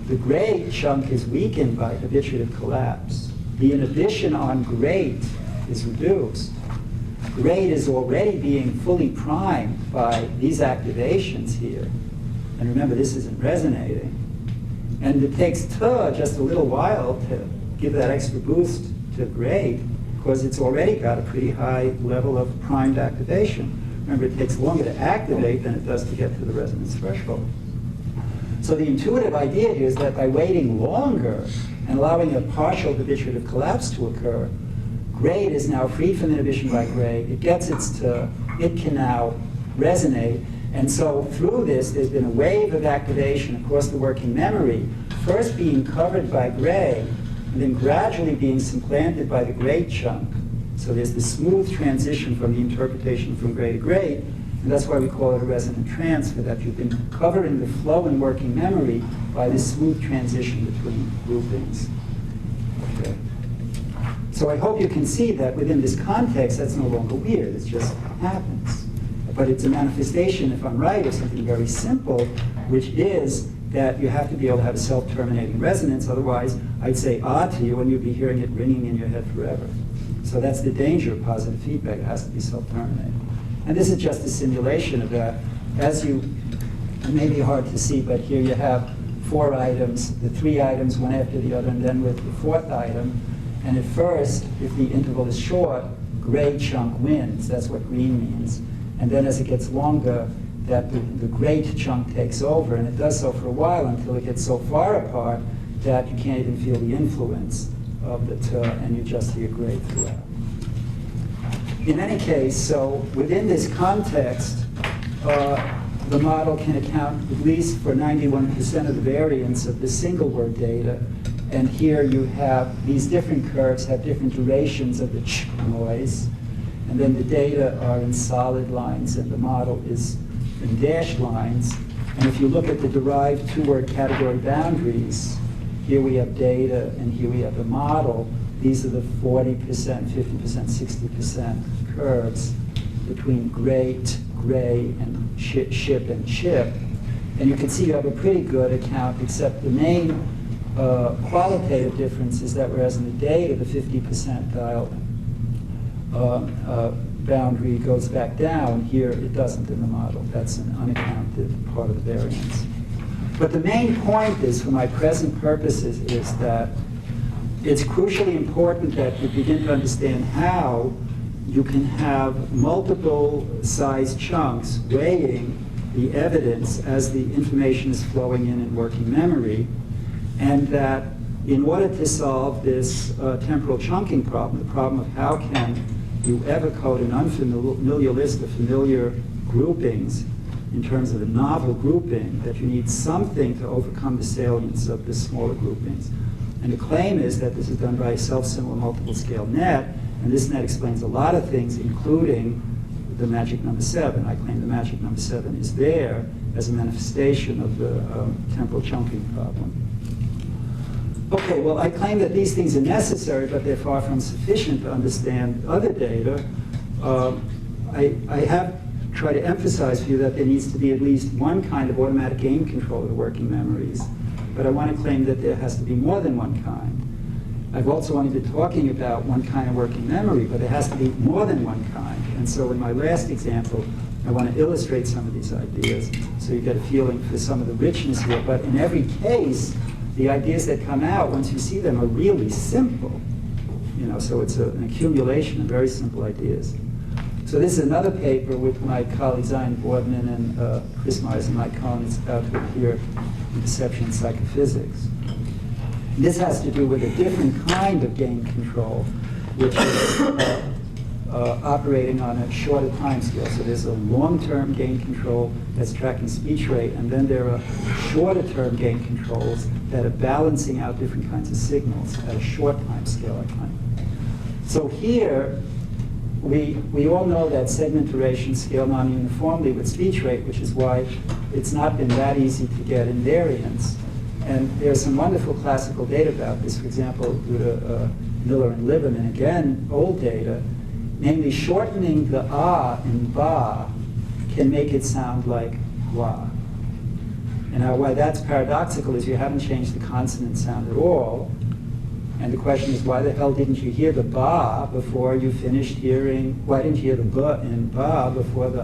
the gray chunk is weakened by habituative collapse. The inhibition on great is reduced. Great is already being fully primed by these activations here. And remember, this isn't resonating. And it takes just a little while to give that extra boost to grade, because it's already got a pretty high level of primed activation. Remember, it takes longer to activate than it does to get to the resonance threshold. So the intuitive idea here is that by waiting longer and allowing a partial habituative collapse to occur, grade is now free from inhibition by grade. It gets it can now resonate. And so through this, there's been a wave of activation across the working memory, first being covered by gray, and then gradually being supplanted by the grade chunk. So there's this smooth transition from the interpretation from gray to grade, and that's why we call it a resonant transfer, that you've been covering the flow in working memory by this smooth transition between groupings. Okay. So I hope you can see that within this context, that's no longer weird, it just happens. But it's a manifestation, if I'm right, of something very simple, which is that you have to be able to have a self-terminating resonance, otherwise I'd say to you and you'd be hearing it ringing in your head forever. So that's the danger of positive feedback, it has to be self-terminating. And this is just a simulation of that. As it may be hard to see, but here you have 4 items, the 3 items one after the other, and then with the 4th item. And at first, if the interval is short, gray chunk wins, that's what green means. And then as it gets longer, that the great chunk takes over, and it does so for a while until it gets so far apart that you can't even feel the influence of the t, and you just hear gray throughout. In any case, so within this context, the model can account at least for 91% of the variance of the single word data. And here you have these different curves have different durations of the ch noise. And then the data are in solid lines, and the model is in dashed lines. And if you look at the derived 2-word category boundaries, here we have data, and here we have the model. These are the 40%, 50%, 60% curves between great, gray, and ship and chip. And you can see you have a pretty good account, except the main qualitative difference is that whereas in the data, the 50 percentile boundary goes back down, here it doesn't in the model. That's an unaccounted part of the variance. But the main point is, for my present purposes, is that it's crucially important that you begin to understand how you can have multiple size chunks weighing the evidence as the information is flowing in working memory, and that in order to solve this temporal chunking problem, the problem of how can you ever code an unfamiliar list of familiar groupings in terms of a novel grouping, that you need something to overcome the salience of the smaller groupings. And the claim is that this is done by a self-similar multiple scale net, and this net explains a lot of things, including the magic number 7. I claim the magic number 7 is there as a manifestation of the temporal chunking problem. Okay, well, I claim that these things are necessary, but they're far from sufficient to understand other data. I have tried to emphasize for you that there needs to be at least one kind of automatic gain control of the working memories, but I want to claim that there has to be more than one kind. I've also only been talking about one kind of working memory, but it has to be more than one kind. And so in my last example, I want to illustrate some of these ideas so you get a feeling for some of the richness here. But in every case, the ideas that come out, once you see them, are really simple. You know, so it's an accumulation of very simple ideas. So this is another paper with my colleagues Boardman and Chris Myers and Mike Cohen. It's about to appear in Perception and Psychophysics. This has to do with a different kind of gain control, which is operating on a shorter time scale. So there's a long-term gain control that's tracking speech rate, and then there are shorter-term gain controls that are balancing out different kinds of signals at a short time scale, I claim. So here, we all know that segment duration scale non-uniformly with speech rate, which is why it's not been that easy to get invariance. And there's some wonderful classical data about this. For example, due to Miller and Lieberman, again, old data, namely shortening the in ba can make it sound like wa. And now why that's paradoxical is you haven't changed the consonant sound at all. And the question is, why the hell didn't you hear the ba before you finished hearing, why didn't you hear the ba in ba before the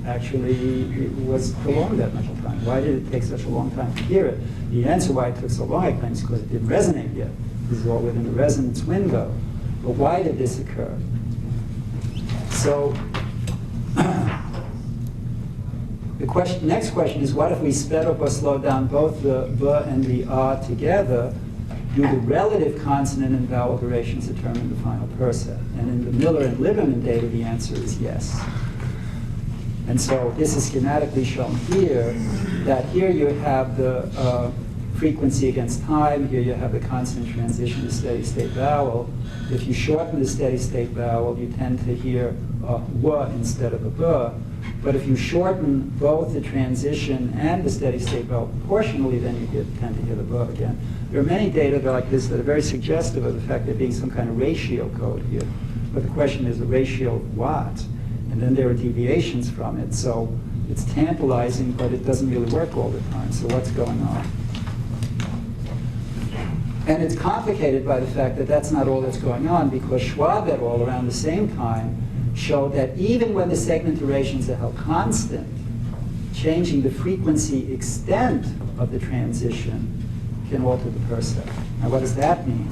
actually was prolonged that much time? Why did it take such a long time to hear it? The answer why it took so long, I claim, is because it didn't resonate yet. This is all within the resonance window. But why did this occur? So the next question is, what if we sped up or slowed down both the b and the a together? Do the relative consonant and vowel durations determine the final percept? And in the Miller and Lieberman data, the answer is yes. And so this is schematically shown here, that here you have the frequency against time, here you have the consonant transition to steady state vowel. If you shorten the steady state vowel, you tend to hear a w instead of a b. But if you shorten both the transition and the steady state vowel proportionally, then you tend to hear the b again. There are many data that are like this that are very suggestive of the fact there being some kind of ratio code here. But the question is, the ratio of what? And then there are deviations from it. So it's tantalizing, but it doesn't really work all the time. So what's going on? And it's complicated by the fact that that's not all that's going on, because Schwab et al. Around the same time showed that even when the segment durations are held constant, changing the frequency extent of the transition can alter the percept. Now what does that mean?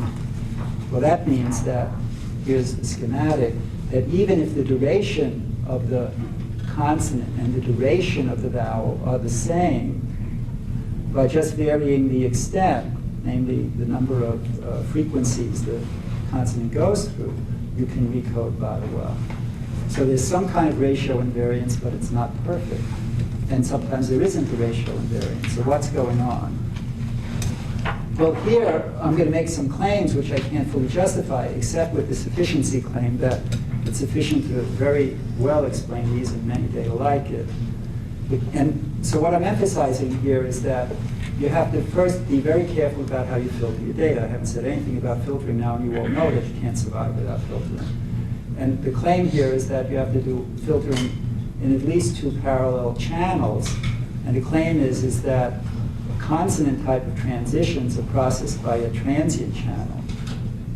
Well, that means that, here's the schematic, that even if the duration of the consonant and the duration of the vowel are the same, by just varying the extent, namely the number of frequencies the consonant goes through, you can recode bada well. So there's some kind of ratio invariance, but it's not perfect. And sometimes there isn't a ratio invariance. So what's going on? Well, here I'm going to make some claims which I can't fully justify, except with the sufficiency claim that it's sufficient to very well explain these and many data like it. And so what I'm emphasizing here is that you have to first be very careful about how you filter your data. I haven't said anything about filtering now, and you all know that you can't survive without filtering. And the claim here is that you have to do filtering in at least 2 parallel channels. And the claim is that consonant type of transitions are processed by a transient channel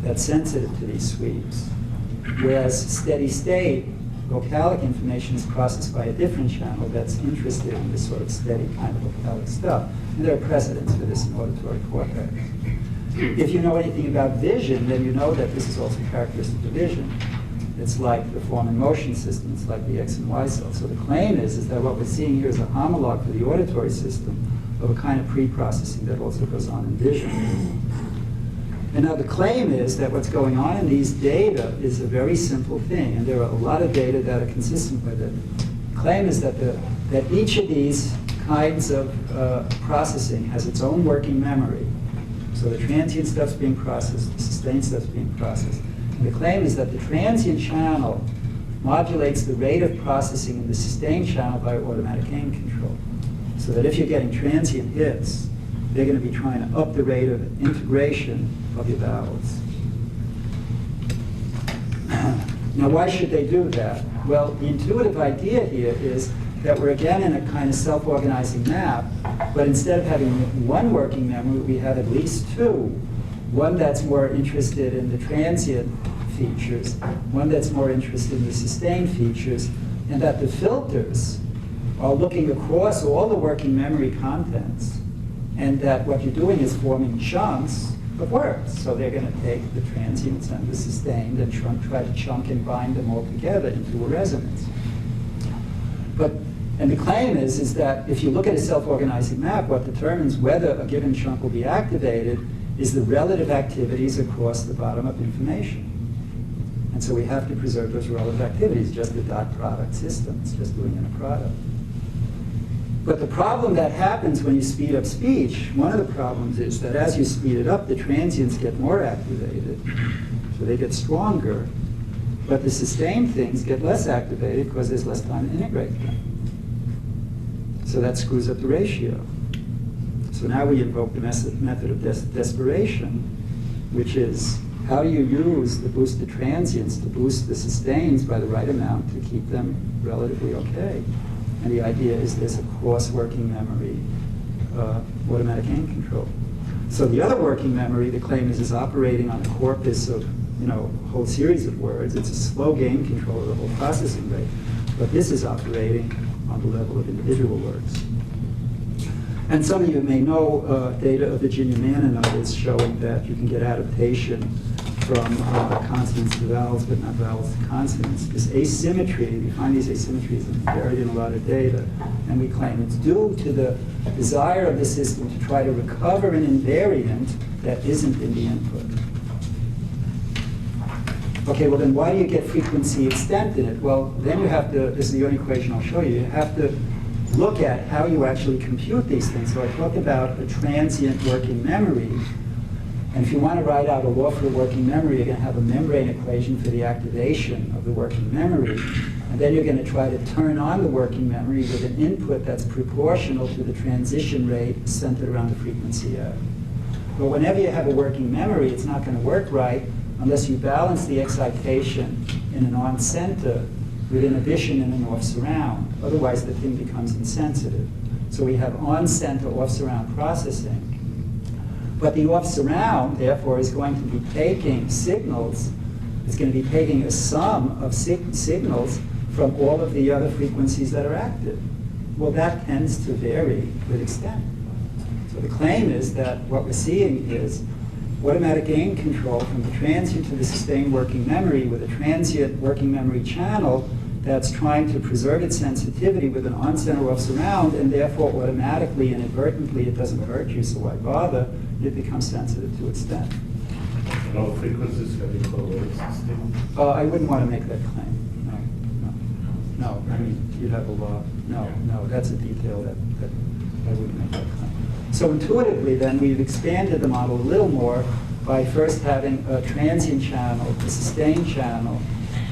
that's sensitive to these sweeps, whereas steady state vocalic information is processed by a different channel that's interested in this sort of steady kind of vocalic stuff. And there are precedents for this in auditory cortex. If you know anything about vision, then you know that this is also characteristic of vision. It's like the form and motion system. It's like the X and Y cells. So the claim is that what we're seeing here is a homologue for the auditory system of a kind of pre-processing that also goes on in vision. And now the claim is that what's going on in these data is a very simple thing, and there are a lot of data that are consistent with it. The claim is that that each of these kinds of processing has its own working memory. So the transient stuff's being processed, the sustained stuff's being processed. And the claim is that the transient channel modulates the rate of processing in the sustained channel by automatic aim control. So that if you're getting transient hits, they're going to be trying to up the rate of integration of your vowels. Now, why should they do that? Well, the intuitive idea here is that we're again in a kind of self-organizing map, but instead of having one working memory, we have at least 2. One that's more interested in the transient features, one that's more interested in the sustained features, and that the filters are looking across all the working memory contents, and that what you're doing is forming chunks of words. So they're going to take the transients and the sustained and try to chunk and bind them all together into a resonance. And the claim is that if you look at a self-organizing map, what determines whether a given chunk will be activated is the relative activities across the bottom of information. And so we have to preserve those relative activities, just the dot product system. It's just doing in a product. But the problem that happens when you speed up speech, one of the problems is that as you speed it up, the transients get more activated, so they get stronger, but the sustained things get less activated because there's less time to integrate them. So that screws up the ratio. So now we invoke the method of desperation, which is how do you use the boosted transients to boost the sustains by the right amount to keep them relatively okay? And the idea is there's a cross-working memory, automatic aim control. So the other working memory, the claim is operating on a corpus of, a whole series of words. It's a slow game control of the whole processing rate. But this is operating on the level of individual words. And some of you may know data of Virginia Mann and others showing that you can get adaptation from consonants to vowels, but not vowels to consonants. This asymmetry, we find these asymmetries buried in a lot of data, and we claim it's due to the desire of the system to try to recover an invariant that isn't in the input. Okay, well then why do you get frequency extent in it? Well, then you have to, this is the only equation I'll show you, you have to look at how you actually compute these things. So I talk about a transient working memory. And if you want to write out a law for working memory, you're going to have a membrane equation for the activation of the working memory. And then you're going to try to turn on the working memory with an input that's proportional to the transition rate centered around the frequency F. But whenever you have a working memory, it's not going to work right unless you balance the excitation in an on-center with inhibition in an off-surround. Otherwise, the thing becomes insensitive. So we have on-center, off-surround processing. But the off-surround, therefore, is going to be taking signals. It's going to be taking a sum of signals from all of the other frequencies that are active. Well, that tends to vary with extent. So the claim is that what we're seeing is automatic gain control from the transient to the sustained working memory with a transient working memory channel that's trying to preserve its sensitivity with an on-center off-surround, and therefore automatically, inadvertently, it doesn't hurt you, so why bother? It becomes sensitive to extent. And all frequencies can be correlated system? I wouldn't want to make that claim. No, I mean, you'd have a law. No, that's a detail that I wouldn't make that claim. So intuitively, then, we've expanded the model a little more by first having a transient channel, a sustained channel.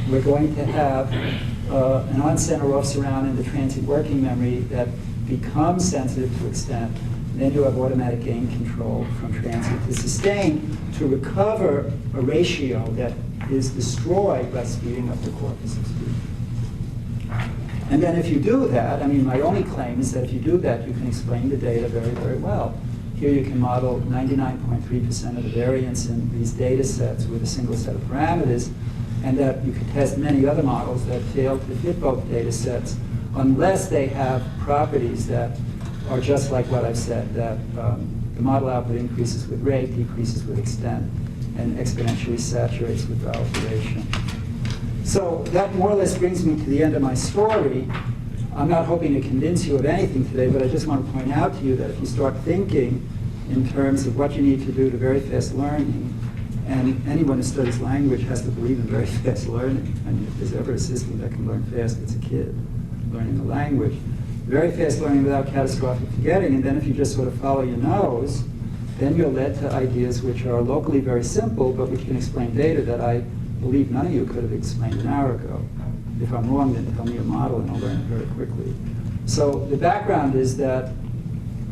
We're going to have an on-center off-surround in the transient working memory that becomes sensitive to extent. And then you have automatic gain control from transient to sustained to recover a ratio that is destroyed by speeding up the corpus of speech. And then if you do that, I mean, my only claim is that if you do that, you can explain the data very, very well. Here you can model 99.3% of the variance in these data sets with a single set of parameters, and that you can test many other models that fail to fit both data sets unless they have properties that are just like what I've said, that the model output increases with rate, decreases with extent, and exponentially saturates with vowel duration. So that more or less brings me to the end of my story. I'm not hoping to convince you of anything today, but I just want to point out to you that if you start thinking in terms of what you need to do to very fast learning, and anyone who studies language has to believe in very fast learning. I mean, if there's ever a system that can learn fast, it's a kid learning the language. Very fast learning without catastrophic forgetting, and then if you just sort of follow your nose, then you're led to ideas which are locally very simple, but which can explain data that I believe none of you could have explained an hour ago. If I'm wrong, then tell me a model and I'll learn it very quickly. So the background is that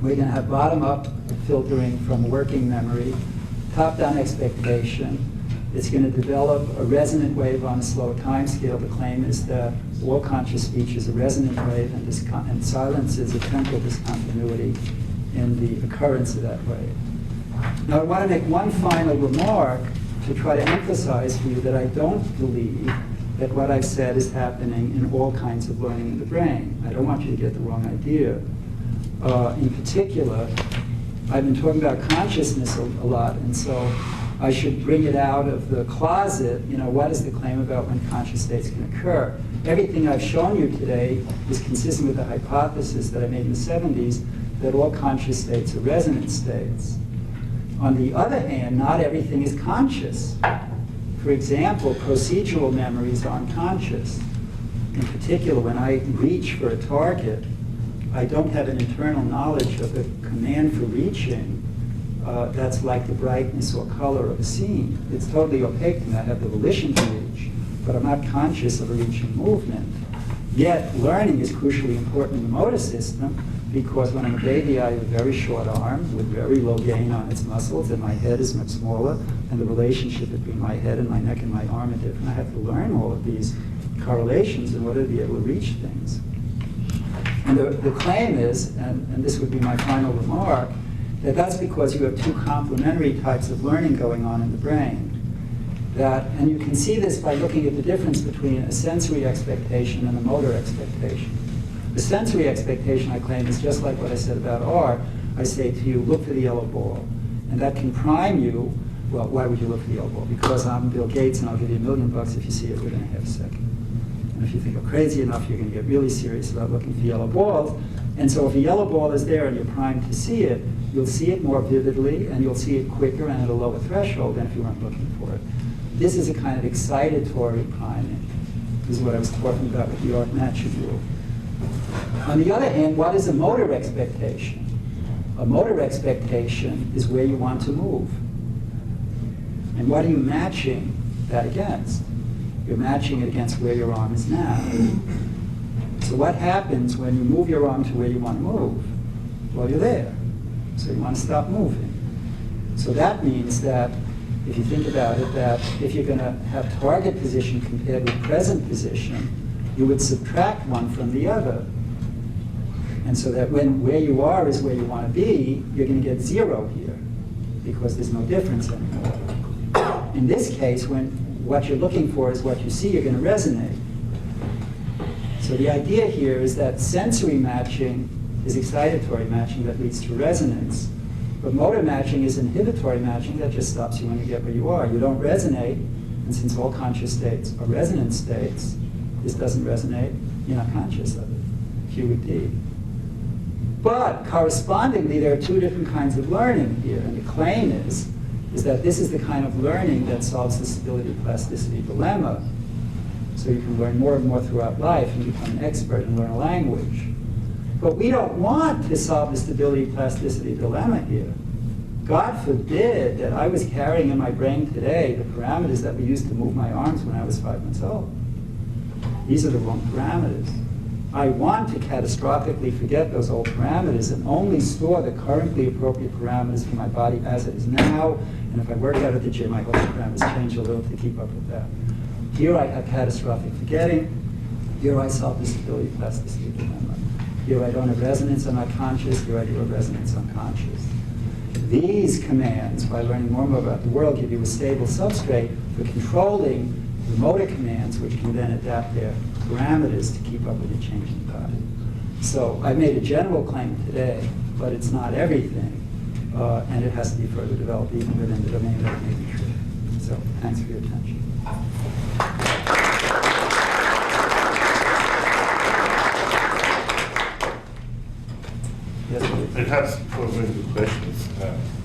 we're going to have bottom-up filtering from working memory, top-down expectation. It's going to develop a resonant wave on a slow time scale. The claim is that all conscious speech is a resonant wave, and silence is a temporal discontinuity in the occurrence of that wave. Now, I want to make one final remark to try to emphasize for you that I don't believe that what I've said is happening in all kinds of learning in the brain. I don't want you to get the wrong idea. In particular, I've been talking about consciousness a lot, and so I should bring it out of the closet. You know, what is the claim about when conscious states can occur? Everything I've shown you today is consistent with the hypothesis that I made in the 70s that all conscious states are resonant states. On the other hand, not everything is conscious. For example, procedural memories are unconscious. In particular, when I reach for a target, I don't have an internal knowledge of the command for reaching that's like the brightness or color of a scene. It's totally opaque to me. I have the volition to reach, but I'm not conscious of a reaching movement. Yet, learning is crucially important in the motor system because when I'm a baby, I have a very short arm with very low gain on its muscles, and my head is much smaller, and the relationship between my head and my neck and my arm are different. I have to learn all of these correlations in order to be able to reach things. And the claim is, and this would be my final remark, that that's because you have two complementary types of learning going on in the brain. that, and you can see this by looking at the difference between a sensory expectation and a motor expectation. The sensory expectation, I claim, is just like what I said about R. I say to you, look for the yellow ball. And that can prime you. Well, why would you look for the yellow ball? Because I'm Bill Gates and I'll give you $1 million if you see it within a half second. And if you think I'm crazy enough, you're going to get really serious about looking for yellow balls. And so if a yellow ball is there and you're primed to see it, you'll see it more vividly and you'll see it quicker and at a lower threshold than if you weren't looking for it. This is a kind of excitatory priming. This is what I was talking about with the art matching rule. On the other hand, what is a motor expectation? A motor expectation is where you want to move. And what are you matching that against? You're matching it against where your arm is now. So what happens when you move your arm to where you want to move? Well, you're there. So you want to stop moving. So that means that, if you think about it, that if you're going to have target position compared with present position, you would subtract one from the other. And so that when where you are is where you want to be, you're going to get 0 here, because there's no difference anymore. In this case, when what you're looking for is what you see, you're going to resonate. So the idea here is that sensory matching is excitatory matching that leads to resonance. But motor matching is inhibitory matching that just stops you when you get where you are. You don't resonate, and since all conscious states are resonant states, this doesn't resonate, you're not conscious of it. Q with D. But correspondingly, there are two different kinds of learning here, and the claim is that this is the kind of learning that solves the stability-plasticity dilemma. So you can learn more and more throughout life and become an expert and learn a language. But we don't want to solve the stability-plasticity dilemma here. God forbid that I was carrying in my brain today the parameters that we used to move my arms when I was 5 months old. These are the wrong parameters. I want to catastrophically forget those old parameters and only store the currently appropriate parameters for my body as it is now. And if I work out at the gym, I hope the parameters change a little to keep up with that. Here I have catastrophic forgetting. Here I solve the stability-plasticity dilemma. Here I don't have resonance, I'm not conscious. Here I do have resonance, I'm conscious. These commands, by learning more and more about the world, give you a stable substrate for controlling the motor commands, which can then adapt their parameters to keep up with the changing body. So I made a general claim today, but it's not everything, and it has to be further developed even within the domain that it may be true. So thanks for your attention. Yes, please. Perhaps for the questions,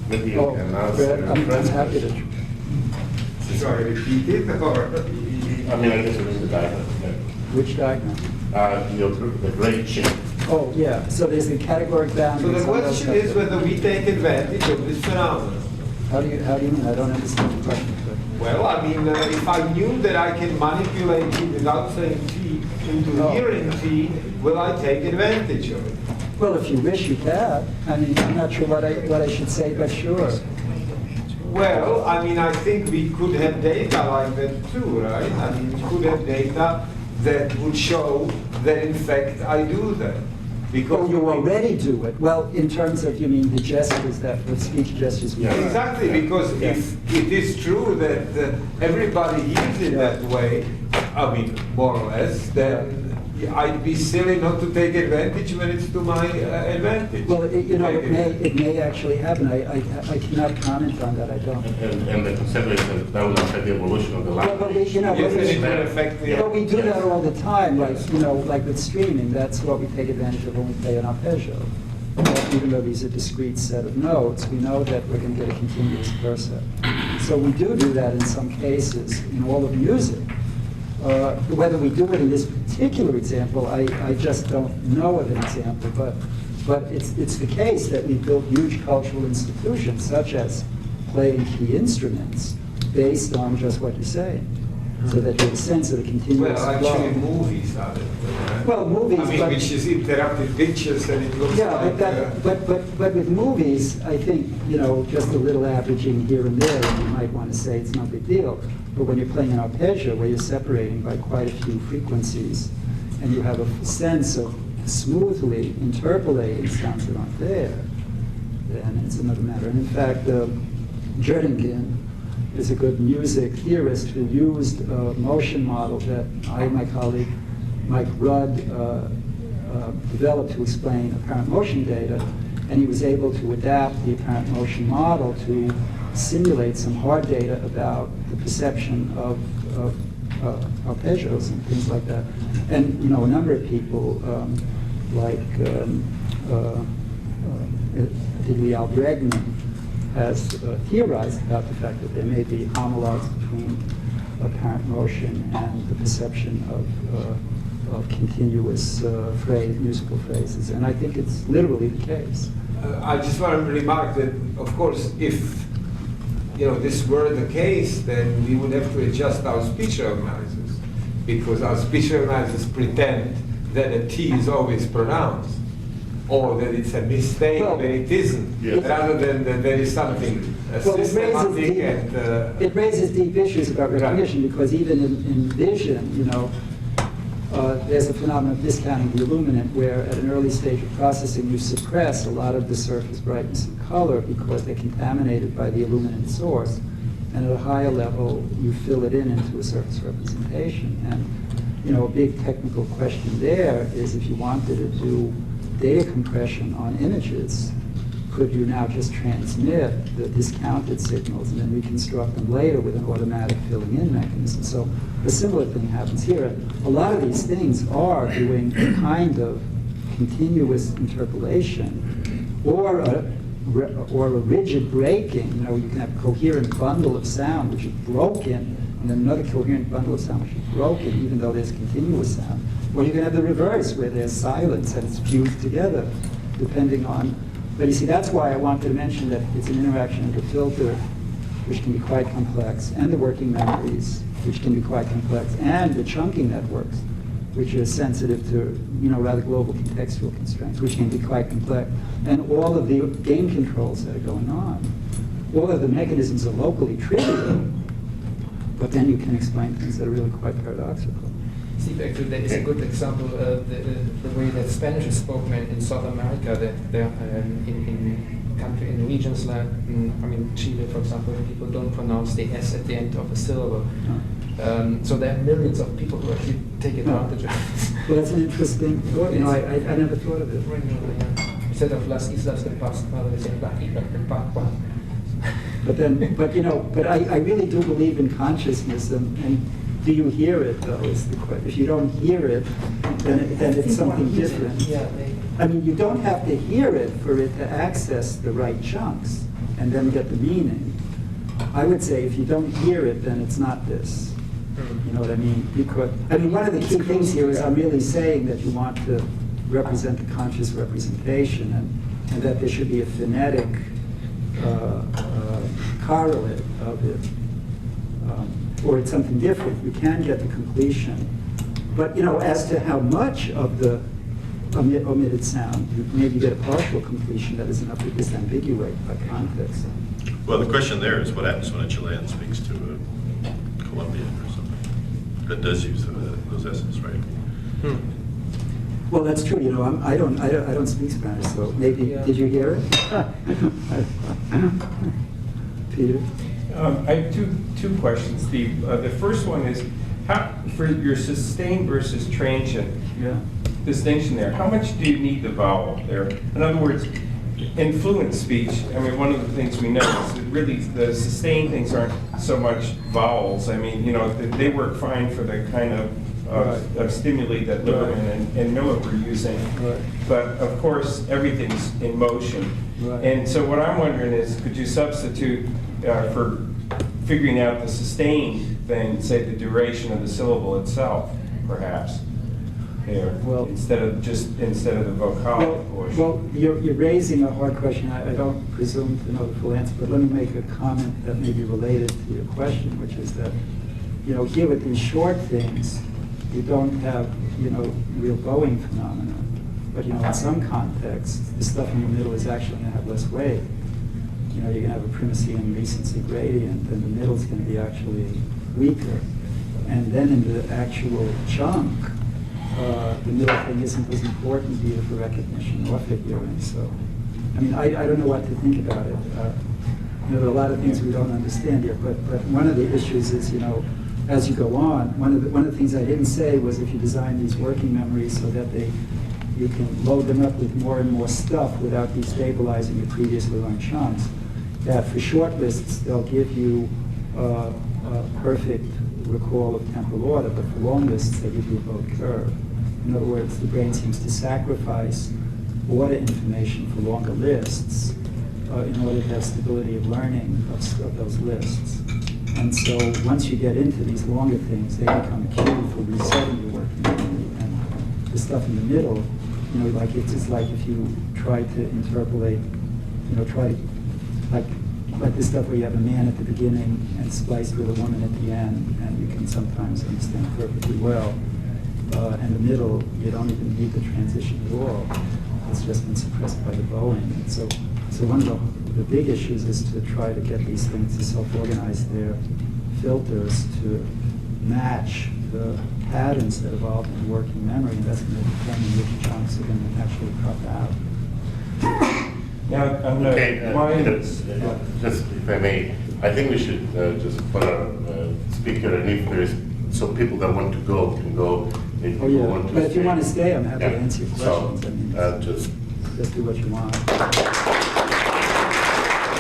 maybe you can Fred, answer. I'm happy to. Sorry, repeat it, or? I mean, I guess it is the diagram. Yeah. Which diagram? The great shape. Oh, yeah. So there's the categoric So boundary. the question is whether we take advantage of this phenomenon. How do you mean? I don't understand the question. Well, I mean, if I knew that I can manipulate T without saying T into hearing T, will I take advantage of it? Well, if you wish, you can. I mean, I'm not sure what I should say, but sure. Well, I mean, I think we could have data like that too, right? I mean, we could have data that would show that, in fact, I do that. Because You already do it. Well, in terms of, you mean the gestures, the speech gestures we do. Exactly, because if it is true that everybody hears it that way, I mean, more or less, then I'd be silly not to take advantage when it's to my advantage. Well, it may actually happen. I cannot comment on that. I don't. And the concept is that will affect the evolution of the language. Well, Yes, and it will affect the... But we do that all the time, like with streaming. That's what we take advantage of when we play an arpeggio. Even though these are discrete set of notes, we know that we're going to get a continuous percept. So we do that in some cases in all of music. Whether we do it in this particular example, I just don't know of an example, but it's the case that we built huge cultural institutions, such as playing key instruments, based on just what you're saying, so that you have a sense of the continuous Well, flow. actually, movies are it. Well, movies, I mean, but- which is interrupted pictures, and it looks Yeah, like... but with movies, I think, just a little averaging here and there, you might want to say it's no big deal. But when you're playing an arpeggio, where you're separating by quite a few frequencies, and you have a sense of smoothly interpolating sounds that aren't there, then it's another matter. And in fact, Jerningen is a good music theorist who used a motion model that I and my colleague Mike Rudd developed to explain apparent motion data, and he was able to adapt the apparent motion model to simulate some hard data about the perception of arpeggios and things like that. And a number of people like Al Bregman has theorized about the fact that there may be homologs between apparent motion and the perception of continuous musical phrases. And I think it's literally the case. I just want to remark that, of course, if this were the case, then we would have to adjust our speech organizers, because our speech organizers pretend that a T is always pronounced, or that it's a mistake when it isn't, rather than that there is something systematic and... It raises deep issues about recognition, because even in vision, there's a phenomenon of discounting the illuminant, where at an early stage of processing you suppress a lot of the surface brightness and color because they're contaminated by the illuminant source, and at a higher level you fill it into a surface representation. And a big technical question there is, if you wanted to do data compression on images, could you now just transmit the discounted signals and then reconstruct them later with an automatic filling in mechanism? So a similar thing happens here. A lot of these things are doing a kind of continuous interpolation or a rigid breaking. You can have a coherent bundle of sound which is broken, and then another coherent bundle of sound which is broken, even though there's continuous sound. Or you can have the reverse, where there's silence and it's fused together, depending on... But you see, that's why I wanted to mention that it's an interaction under filter, which can be quite complex, and the working memories, which can be quite complex, and the chunking networks, which are sensitive to rather global contextual constraints, which can be quite complex, and all of the game controls that are going on. All of the mechanisms are locally trivial, but then you can explain things that are really quite paradoxical. Steve, actually, that is a good example. The way that Spanish is spoken in South America, that there in regions like, Chile, for example, people don't pronounce the S at the end of a syllable. So there are millions of people who actually take advantage of this. Well, that's an interesting thought. I never thought of it. Instead of las islas de Paz, they say las islas de Paz. But I really do believe in consciousness, and do you hear it, though, is the question. If you don't hear it, then it's something different. You don't have to hear it for it to access the right chunks and then get the meaning. I would say if you don't hear it, then it's not this. You know what I mean? Because, one of the key things here is I'm really saying that you want to represent the conscious representation, and that there should be a phonetic correlate of it. Or it's something different. You can get the completion. But as to how much of the omitted sound, you maybe get a partial completion that is enough to disambiguate by context. Well, the question there is what happens when a Chilean speaks to a Colombian or something that does use those S's, right? Well, that's true. I don't speak Spanish, so maybe did you hear it, Peter? I have two questions, Steve. The first one is, how, for your sustained versus transient distinction there, how much do you need the vowel there? In other words, in fluent speech, one of the things we know is that really the sustained things aren't so much vowels. They work fine for the kind of stimuli that Lieberman and Miller were using. Right. But of course, everything's in motion. Right. And so what I'm wondering is, could you substitute for figuring out the sustained thing, say the duration of the syllable itself, perhaps, instead of the vocalic portion? Well, you're raising a hard question. I don't presume to know the full answer, but let me make a comment that may be related to your question, which is that, here with these short things, you don't have, real bowing phenomena. But, in some contexts, the stuff in the middle is actually going to have less weight. You're going to have a primacy and recency gradient, and the middle's going to be actually weaker. And then in the actual chunk, the middle thing isn't as important either for recognition or figuring. So, I don't know what to think about it. there are a lot of things we don't understand here, but one of the issues is, as you go on, one of the things I didn't say was if you design these working memories so that you can load them up with more and more stuff without destabilizing your previously learned chunks, that for short lists, they'll give you a perfect recall of temporal order, but for long lists, they give you a bowed curve. In other words, the brain seems to sacrifice order information for longer lists in order to have stability of learning of those lists. And so once you get into these longer things, they become a cue for resetting your working memory. And the stuff in the middle, like it's just like if you try to interpolate, like this stuff where you have a man at the beginning and spliced with a woman at the end, and you can sometimes understand perfectly well. And the middle, you don't even need the transition at all. It's just been suppressed by the bowing. And so one of the big issues is to try to get these things to self-organize their filters to match the patterns that evolve in working memory, and that's going to determine which chunks are going to actually crop out. Now, on just if I may, I think we should just put a speaker, and if there's, so people that want to go can go. If Oh, yeah, want to but if you stay. want to stay, I'm happy to answer your So, questions. I mean, just just do what you want.